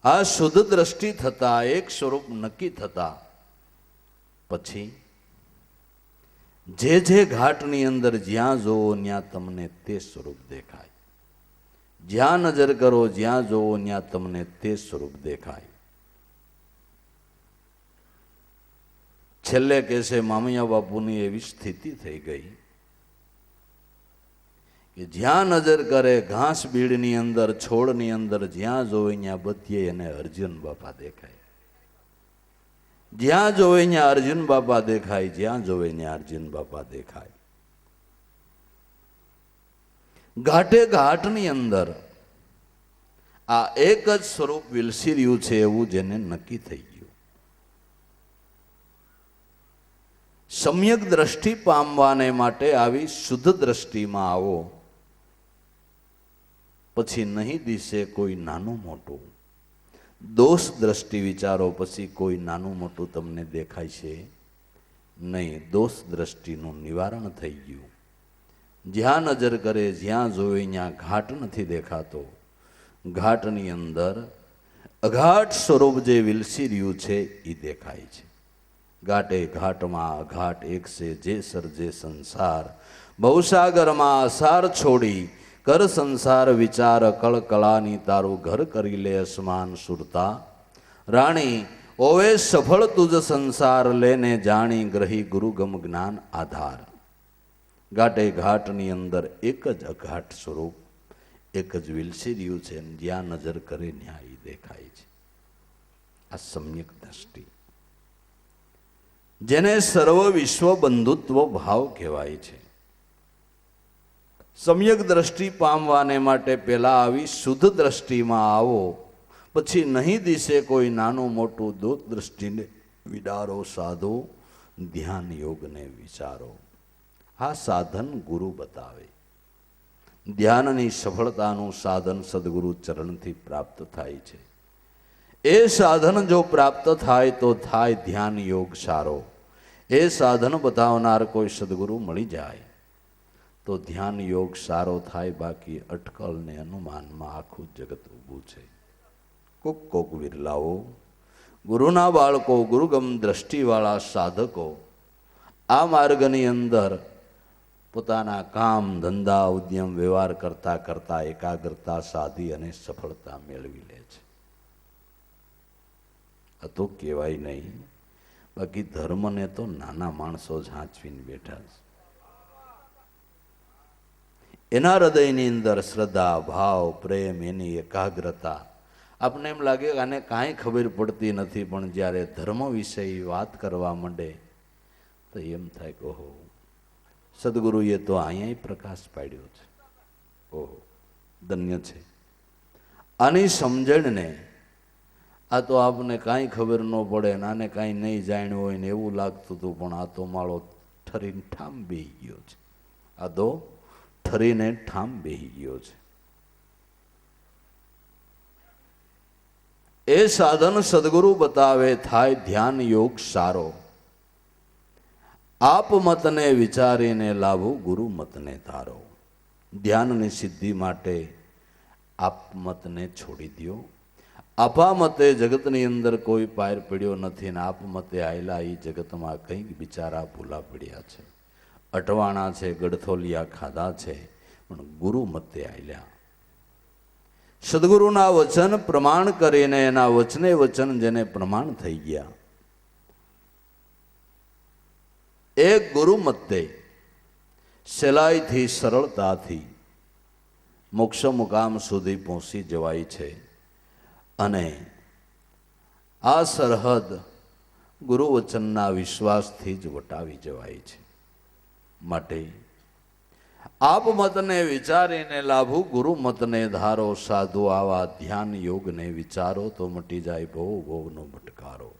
આ શુદ્ધ દ્રષ્ટિ થતા, એક સ્વરૂપ નક્કી થતા પછી જે ઘાટની અંદર જ્યાં જોવો ત્યાં તમને તે સ્વરૂપ દેખાય. જ્યાં નજર કરો, જ્યાં જોવો ત્યાં તમને તે સ્વરૂપ દેખાય. છેલ્લે કહેશે મામૈયા બાપુની એવી સ્થિતિ થઈ ગઈ કે જ્યાં નજર કરે, ઘાસ બીડની અંદર, છોડની અંદર જ્યાં જોવે ત્યાં બધે એને અર્જુન બાપા દેખાય. જ્યાં જોવે ત્યાં અર્જુન બાપા દેખાય, જ્યાં જોવે ત્યાં અર્જુન બાપા દેખાય. ઘાટે ઘાટની અંદર આ એક જ સ્વરૂપ વિલસી રહ્યું છે એવું જેને નક્કી થઈ ગયું. સમ્યક દ્રષ્ટિ પામવાને માટે આવી શુદ્ધ દ્રષ્ટિમાં આવો, પછી નહીં દિશે કોઈ નાનું મોટું. દોષ દ્રષ્ટિ વિચારો, પછી કોઈ નાનું મોટું તમને દેખાય છે નહીં. દોષ દ્રષ્ટિનું નિવારણ થઈ ગયું. જ્યાં નજર કરે, જ્યાં જોવે ત્યાં ઘાટ નથી દેખાતો. ઘાટની અંદર અઘાટ સ્વરૂપ જે વિલસી રહ્યું છે એ દેખાય છે. ઘાટે ઘાટમાં અઘાટ એક છે, જે સર્જે સંસાર. ભવસાગરમાં અસાર છોડી, કર સંસાર વિચાર કળકળાની. તારું ઘર કરી લે અસમાન સુરતા. રાણી ઓવે સફળ તુજ સંસાર લેને જાણી, ગ્રહી ગુરુગમ જ્ઞાન આધાર. ઘાટે ઘાટની અંદર એક જ અઘાટ સ્વરૂપ, એક જ વિલસી રહ્યું છે. જ્યાં નજર કરે ત્યાં દેખાય છે. આ સમ્યક દ્રષ્ટિ, જેને સર્વ વિશ્વ બંધુત્વ ભાવ કહેવાય છે. સમ્યક દ્રષ્ટિ પામવાને માટે પહેલા આવી શુદ્ધ દ્રષ્ટિમાં આવો, પછી નહીં દિશે કોઈ નાનું મોટું. દૂત દ્રષ્ટિને વિડારો, સાધુ ધ્યાન યોગને વિચારો. આ સાધન ગુરુ બતાવે. ધ્યાનની સફળતાનું સાધન સદગુરુ ચરણથી પ્રાપ્ત થાય છે. એ સાધન જો પ્રાપ્ત થાય તો થાય ધ્યાન યોગ સારો. એ સાધન બતાવનાર કોઈ સદગુરુ મળી જાય તો ધ્યાન યોગ સારો થાય. બાકી અટકલ ને અનુમાનમાં આખું જગત ઊભું છે. કોક કોક વિરલાઓ, ગુરુના બાળકો, ગુરુગમ દ્રષ્ટિવાળા સાધકો આ માર્ગની અંદર પોતાના કામ ધંધા ઉદ્યમ વ્યવહાર કરતા કરતા એકાગ્રતા સાધી અને સફળતા મેળવી લે છે. આ તો કહેવાય નહીં. બાકી ધર્મને તો નાના માણસો ઝાંચવીને બેઠા છે. એના હૃદયની અંદર શ્રદ્ધા, ભાવ, પ્રેમ, એની એકાગ્રતા. આપને એમ લાગે કે આને કાંઈ ખબર પડતી નથી, પણ જ્યારે ધર્મ વિશે વાત કરવા માંડે તો એમ થાય કે ઓહો, સદગુરુએ તો અહીંયા પ્રકાશ પાડ્યો છે. ઓહો, ધન્ય છે. આની સમજણને આ તો આપને કાંઈ ખબર ન પડે ને આને કાંઈ નહીં જાણ્યું હોય ને એવું લાગતું હતું, પણ આ તો માળો ઠરીને ઠામ બેહી ગયો છે. આ તો ઠરીને ઠામ બેહી ગયો છે. એ સાધન સદગુરુ બતાવે થાય ધ્યાન યોગ સારો. આપ મતને વિચારીને લાભો ગુરુ મતને ધારો. ધ્યાનની સિદ્ધિ માટે આપ મતને છોડી દો. આપા મતે જગતની અંદર કોઈ પાર પડ્યો નથી ને આપ મતે આયલા એ જગતમાં કંઈક બિચારા ભૂલા પડ્યા છે, અટવાણા છે, ગડથોલિયા ખાધા છે, પણ ગુરુ મતે આયલા. સદગુરુના વચન પ્રમાણ કરીને એના વચને વચન જેને પ્રમાણ થઈ ગયા, એક ગુરુ મતે સહેલાઈથી સરળતાથી મોક્ષ મુકામ સુધી પહોંચી જવાય છે. અને આ સરહદ ગુરુ વચનના વિશ્વાસથી જ વટાવી જવાય છે. માટે આપ મતને વિચારીને લાભુ ગુરુ મતને ધારો. સાધુ આવા ધ્યાન યોગને વિચારો તો મટી જાય ભવ ભવનો ભટકારો.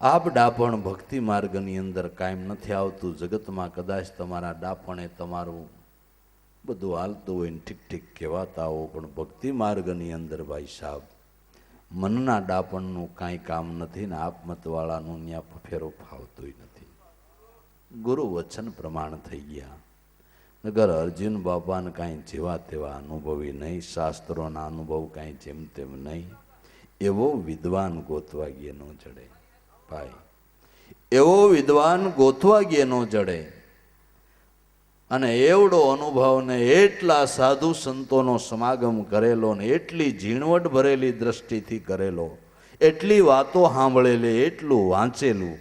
આપ ડાપણ ભક્તિ માર્ગની અંદર કાયમ નથી આવતું. જગતમાં કદાચ તમારા ડાપણે તમારું બધું હાલતું હોય ને ઠીક ઠીક કહેવાતા હો, પણ ભક્તિ માર્ગની અંદર ભાઈ સાહેબ મનના ડાપણનું કાંઈ કામ નથી ને આપ મતવાળાનું ત્યાં ફેરો ફાવતોય નથી. ગુરુ વચન પ્રમાણ થઈ ગયા. નગર અર્જુન બાપાને કાંઈ જેવા તેવા અનુભવી નહીં, શાસ્ત્રોના અનુભવ કાંઈ જેમ તેમ નહીં. એવો વિદ્વાન ગોતવા ગયે ન જડે ભાઈ, એવો વિદ્વાન ગોતવા ગયે ન જડે. અને એવડો અનુભવ ને એટલા સાધુ સંતોનો સમાગમ કરેલો ને એટલી ઝીણવટ ભરેલી દ્રષ્ટિથી કરેલો, એટલી વાતો સાંભળેલી, એટલું વાંચેલું,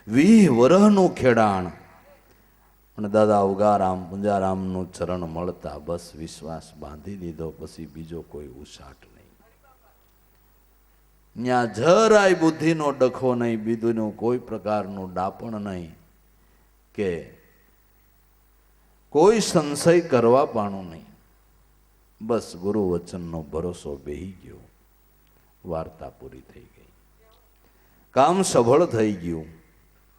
20 વરહનું ખેડાણ. અને દાદા ઉગારામ પુંજારામનું ચરણ મળતા બસ વિશ્વાસ બાંધી દીધો. પછી બીજો કોઈ ઉસાટ નહીં. ત્યાં જરાય બુદ્ધિનો ડખો નહીં, બીજું કોઈ પ્રકારનું ડાપણ નહીં કે કોઈ સંશય કરવા પાણું નહીં. બસ ગુરુ વચનનો ભરોસો બેહી ગયો. વાર્તા પૂરી થઈ ગઈ, કામ સફળ થઈ ગયું.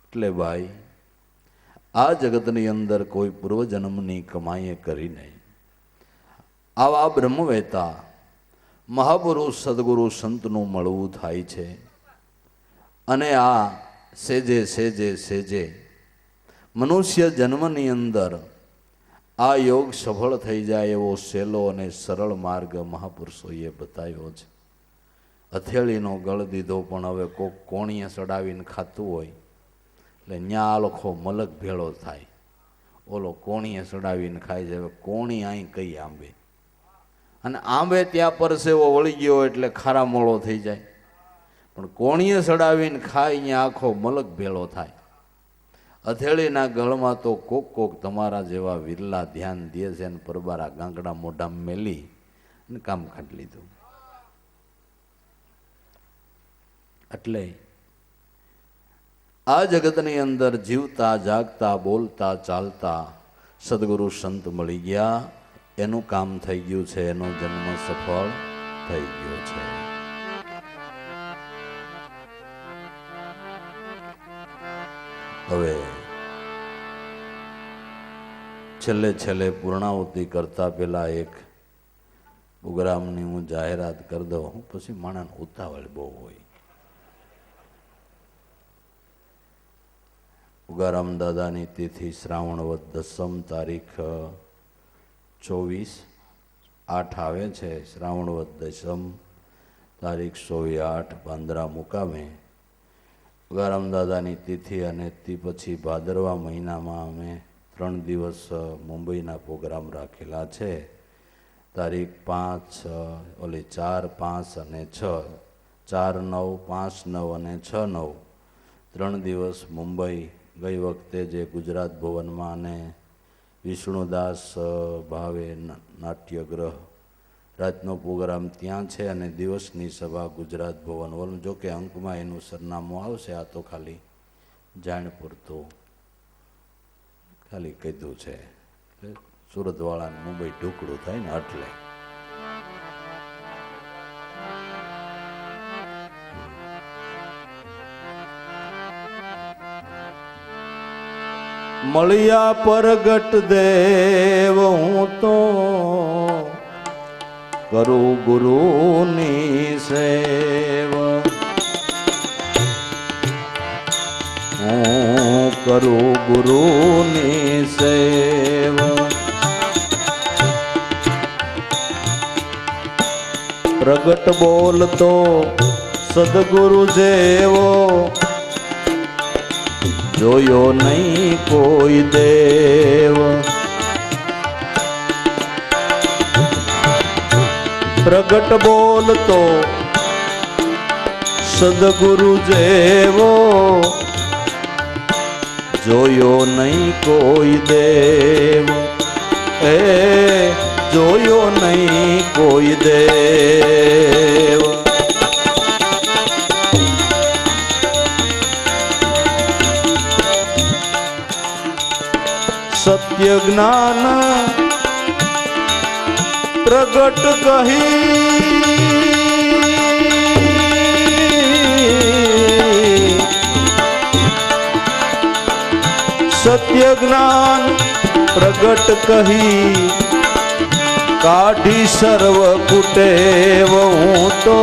એટલે ભાઈ આ જગતની અંદર કોઈ પૂર્વજન્મની કમાઈએ કરીને આવા બ્રહ્મવેતા મહાપુરુષ સદગુરુ સંતનું મળવું થાય છે. અને આ સેજે સેજે સેજે મનુષ્ય જન્મની અંદર આ યોગ સફળ થઈ જાય એવો સહેલો અને સરળ માર્ગ મહાપુરુષોએ બતાવ્યો છે. હથેળીનો ગળ દીધો, પણ હવે કોક કોણીએ ચડાવીને ખાતું હોય એટલે ન્યા આ લોકો મલક ભેળો થાય. ઓલો કોણીએ ચડાવીને ખાય છે. હવે કોણી અહીં કઈ આંબે, અને આંબે ત્યાં પરસેવો વળી ગયો એટલે ખારા મોળો થઈ જાય. પણ કોણીએ ચડાવીને ખાય અહીંયા આખો મલક ભેળો થાય. હથેળીના ગળમાં તો કોક કોક તમારા જેવા વિરલા ધ્યાન દે છે ને પરબારા ગાંગડા મોઢા મેલી અને કામ કાઢી લીધું. એટલે આ જગતની અંદર જીવતા જાગતા બોલતા ચાલતા સદગુરુ સંત મળી ગયા. એનું કામ થઈ ગયું છે, એનો જન્મ સફળ થઈ ગયો છે. હવે છેલ્લે છેલ્લે પૂર્ણાહુતિ કરતા પહેલા એક પ્રોગ્રામની હું જાહેરાત કરી દઉં, પછી માણસ ઉતાવળ બહુ હોય. ઉગારામ દાદાની તિથિ શ્રાવણ વદ 10 તારીખ 24/8 આવે છે. શ્રાવણ વદ 10 તારીખ 24/8 બાંદ્રા મુકામે ઉગારામ દાદાની તિથિ, અને તે પછી ભાદરવા મહિનામાં અમે 3 દિવસ મુંબઈના પ્રોગ્રામ રાખેલા છે. તારીખ 5, 4, 5 અને 6, 4, 9, 5, 9 અને 6, 9 3 દિવસ મુંબઈ. ગઈ વખતે જે ગુજરાત ભવનમાં અને વિષ્ણુદાસ ભાવે નાટ્યગૃહ રાતનો પ્રોગ્રામ ત્યાં છે, અને દિવસની સભા ગુજરાત ભવન વલણ. જો કે અંકમાં એનું સરનામું આવશે, આ તો ખાલી જાણ પૂરતું ખાલી કીધું છે. સુરતવાળાને મુંબઈ ઢુકડું થાય ને એટલે. મળ્યા પરગટ દેવ હું તો કરું ગુરુની સેવા, હું કરું ગુરુની સેવા. પ્રગટ બોલતો સદગુરુ જેવો જોયો નહીં કોઈ દેવ. પ્રગટ બોલતો સદગુરુ જેવો જોયો નહીં કોઈ દેવ. એ જોયો નહીં કોઈ દેવ. સત્ય જ્ઞાન પ્રગટ કહી, સત્ય જ્ઞાન પ્રગટ કહી કાઢી સર્વ કુટેવ. હું તો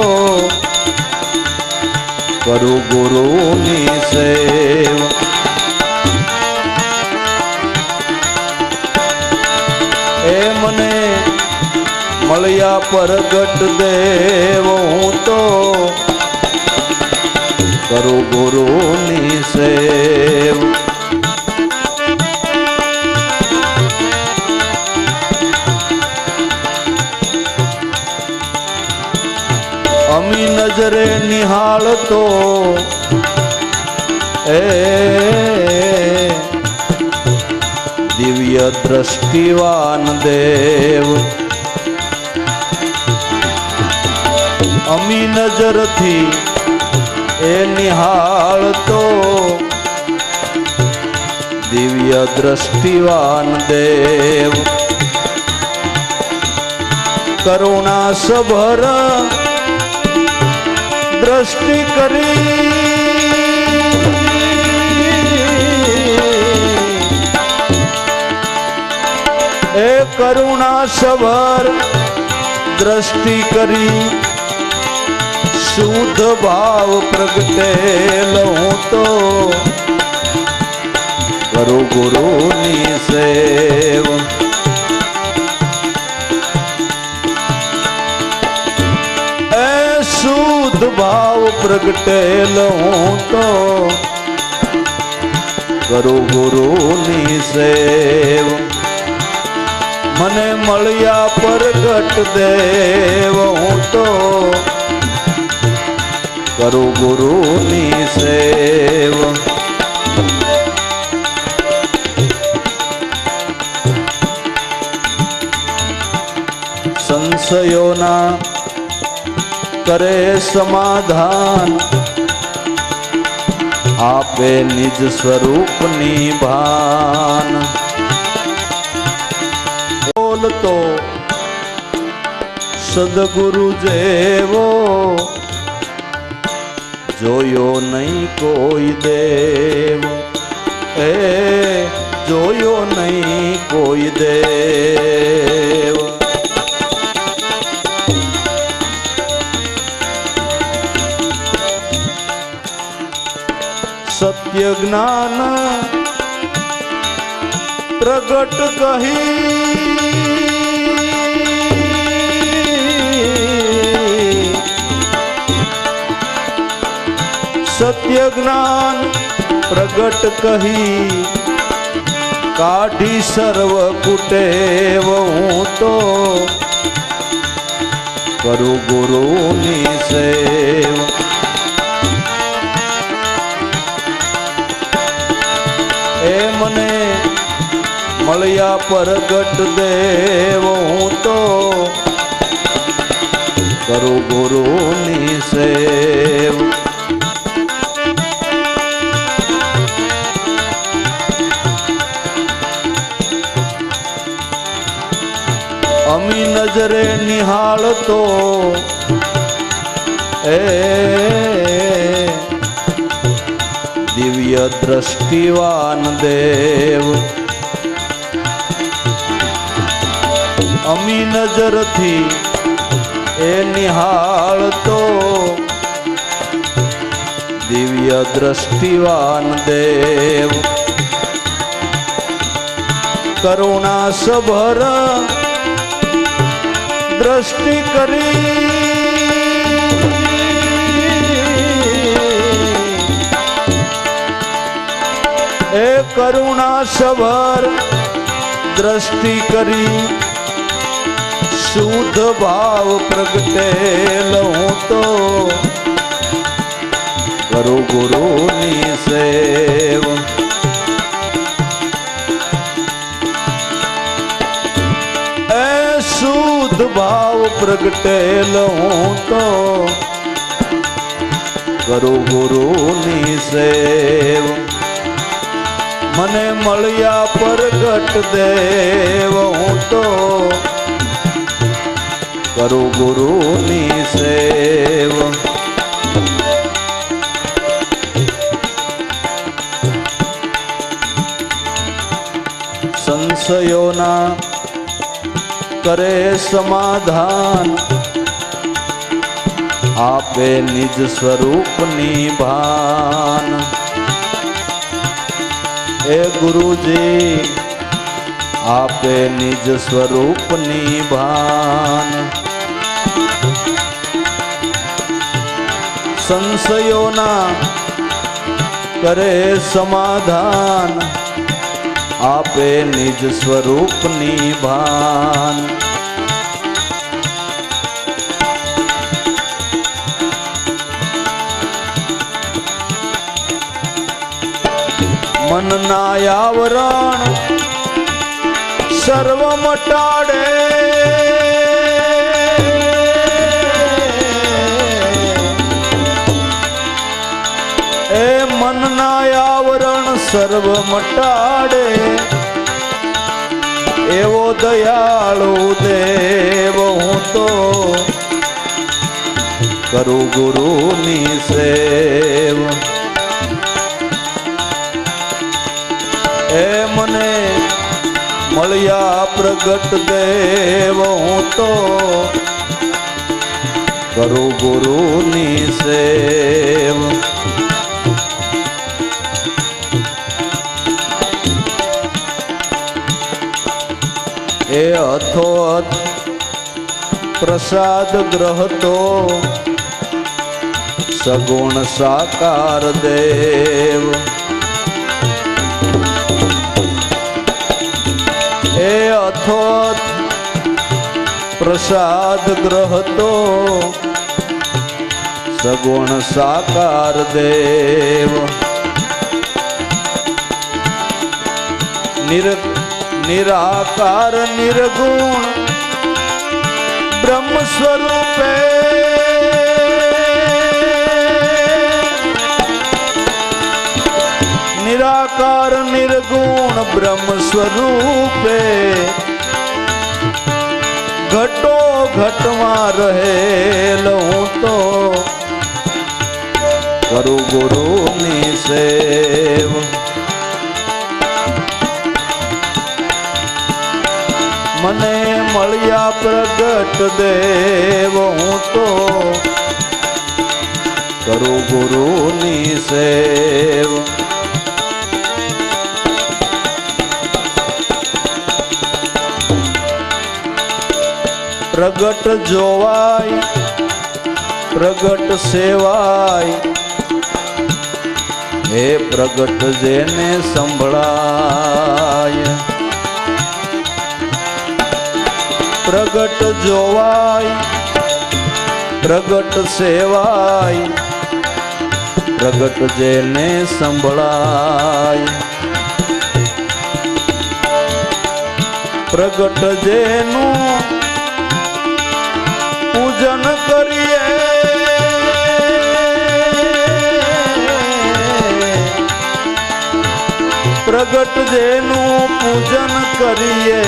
કરું ગુરુની સેવા. એ મને મળ્યા પરગટ દેવ હું તો કરું ગુરુની સેવા. અમી નજરે નિહાળતો એ દિવ્ય દ્રષ્ટિવાન દેવ. અમી નજરથી એ નિહાળતો દિવ્ય દ્રષ્ટિવાન દેવ. કરુણા સભર દ્રષ્ટિ કરી એ કરુણા સભર દ્રષ્ટિ કરી શુદ્ધ ભાવ પ્રગટેલ. હું તો કરું ગુરુની સેવા. એ શુદ્ધ ભાવ પ્રગટેલ. હું તો કરું ગુરુની સેવા. મને મળ્યા પરગટ દેવ હું તો કરું ગુરુની સેવા. સંશયોના કરે સમાધાન આપે નિજ સ્વરૂપની ભાન. બોલતો સદગુરુ જેવો જોયો નહીં કોઈ દેવ. એ જોયો નહીં કોઈ દેવ. સત્ય જ્ઞાન પ્રગટ કહી, સત્ય જ્ઞાન પ્રગટ કહી, કાઢી સર્વ કુટેવ હું તો કરું ગુરુની સેવ. એ મને મળ્યા પ્રગટ દેવ હું તો કરું ગુરુની સેવ. અમી નજરે નિહાળતો એ દિવ્ય દ્રષ્ટિવાન દેવ. અમી નજરથી એ નિહાળતો દિવ્ય દ્રષ્ટિવાન દેવ. કરુણા સભર દ્રષ્ટિ કરી, એ કરુણા સભર દ્રષ્ટિ કરી, શુદ્ધ ભાવ પ્રગટેલ હું તો કરું ગુરુની સેવ. એ શુદ્ધ ભાવ પ્રગટેલ હું તો કરું ગુરુની સેવ. મને મળ્યા પ્રગટ દેવ હું તો કરું ગુરુની સેવ. સંશયોના કરે સમાધાન, આપે નિજ સ્વરૂપની ભાન. એ ગુરુજી આપે નિજ સ્વરૂપની ભાન. સંશયોના કરે સમાધાન, આપે નિજ સ્વરૂપની ભાન. મનના આવરણ સર્વ મટાડે, એ મનના આવરણ સર્વ મટાડે, એવો દયાળુ દેવ હું તો કરું ગુરુની સેવ. એ મને મળ્યા પ્રગટ દેવ હું તો કરું ગુરુની સેવ. એ અથોથ પ્રસાદ ગ્રહતો સગુણ સાકાર દેવ. એ અથોથ પ્રસાદ ગ્રહતો સગુણ સાકાર દેવ. નિરાકાર નિર્ગુણ બ્રહ્મ સ્વરૂપે, નિરાકાર નિર્ગુણ બ્રહ્મ સ્વરૂપે, ઘટો ઘટમાં રહેલ હું તો કરું ગુરુની સેવ. મળ્યા પ્રગટ દેવ હું તો કરું ગુરુની સેવ. પ્રગટ જોવાય પ્રગટ સેવાય હે પ્રગટ જેને સંભળાય. પ્રગટ જોવાય પ્રગટ સેવાય પ્રગટ જેને સંભળાય. પ્રગટ જેનું પૂજન કરીએ પ્રગટ જેનું પૂજન કરીએ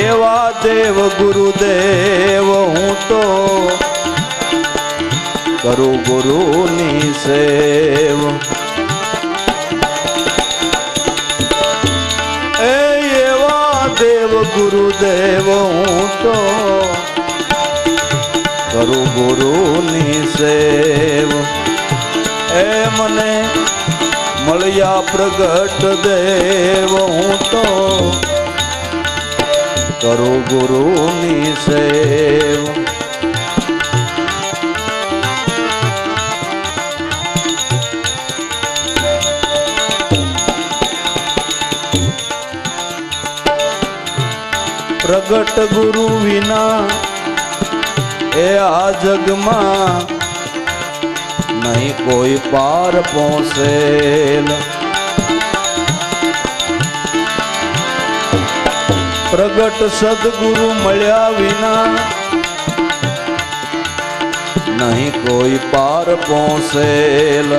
એવા દેવ ગુરુદેવ હું તો કરું ગુરુની સેવ. એવા દેવ ગુરુદેવ હું તો કરું ગુરુની સેવ. એ મને મળ્યા પ્રગટ દેવ હું તો કરું ગુરુની સેવ. પ્રગટ ગુરુ વિના એ આ જગમાં નહીં કોઈ પાર પહોંચેલ. પ્રગટ સદગુરુ મળ્યા વિના નહીં કોઈ પાર પહોંચેલ.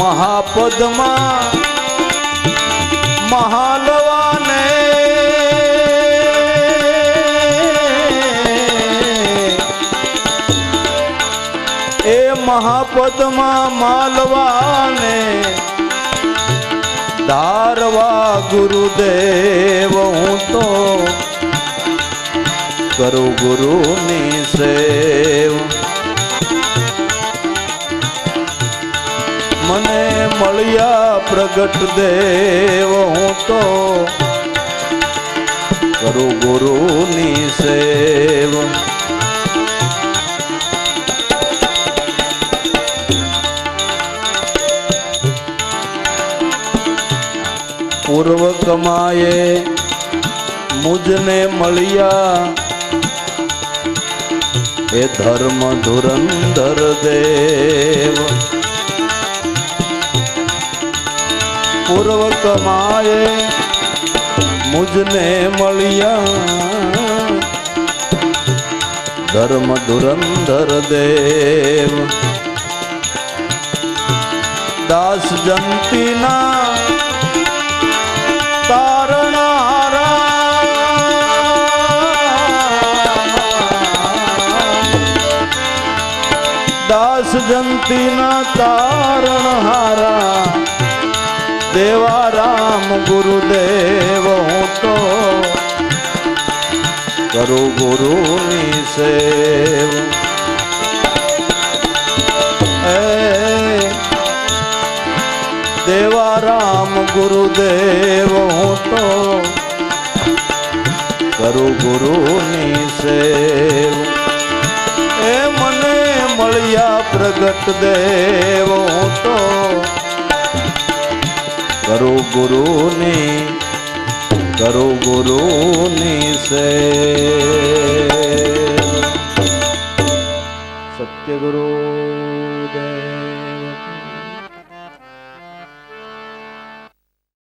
મહાપદમાં મહાલવાને એ મહાપદમાં માલવાને ધારવા ગુરુદેવ હું તો કરું ગુરુની સેવ. મને મળ્યા પ્રગટ દેવ હું તો કરું ગુરુની સેવ. પૂર્વ કમાએ મુજને મળ્યા એ ધર્મ ધુરંધર દેવ. પૂર્વ કમાએ મુજને મળ્યા ધર્મ ધુરંધર દેવ. દાસ જંતીના તારણહારા દાસ જંતીના તારણહારા દેવા રામ ગુરુદેવ હું તો કરું ગુરુની સેવ. દેવા રામ ગુરુદેવ હું તો કરું ગુરુની સેવ. એ મને મળ્યા પ્રગટ દેવ હું તો કરું ગુરુની સેવ. સત્ય ગુરુ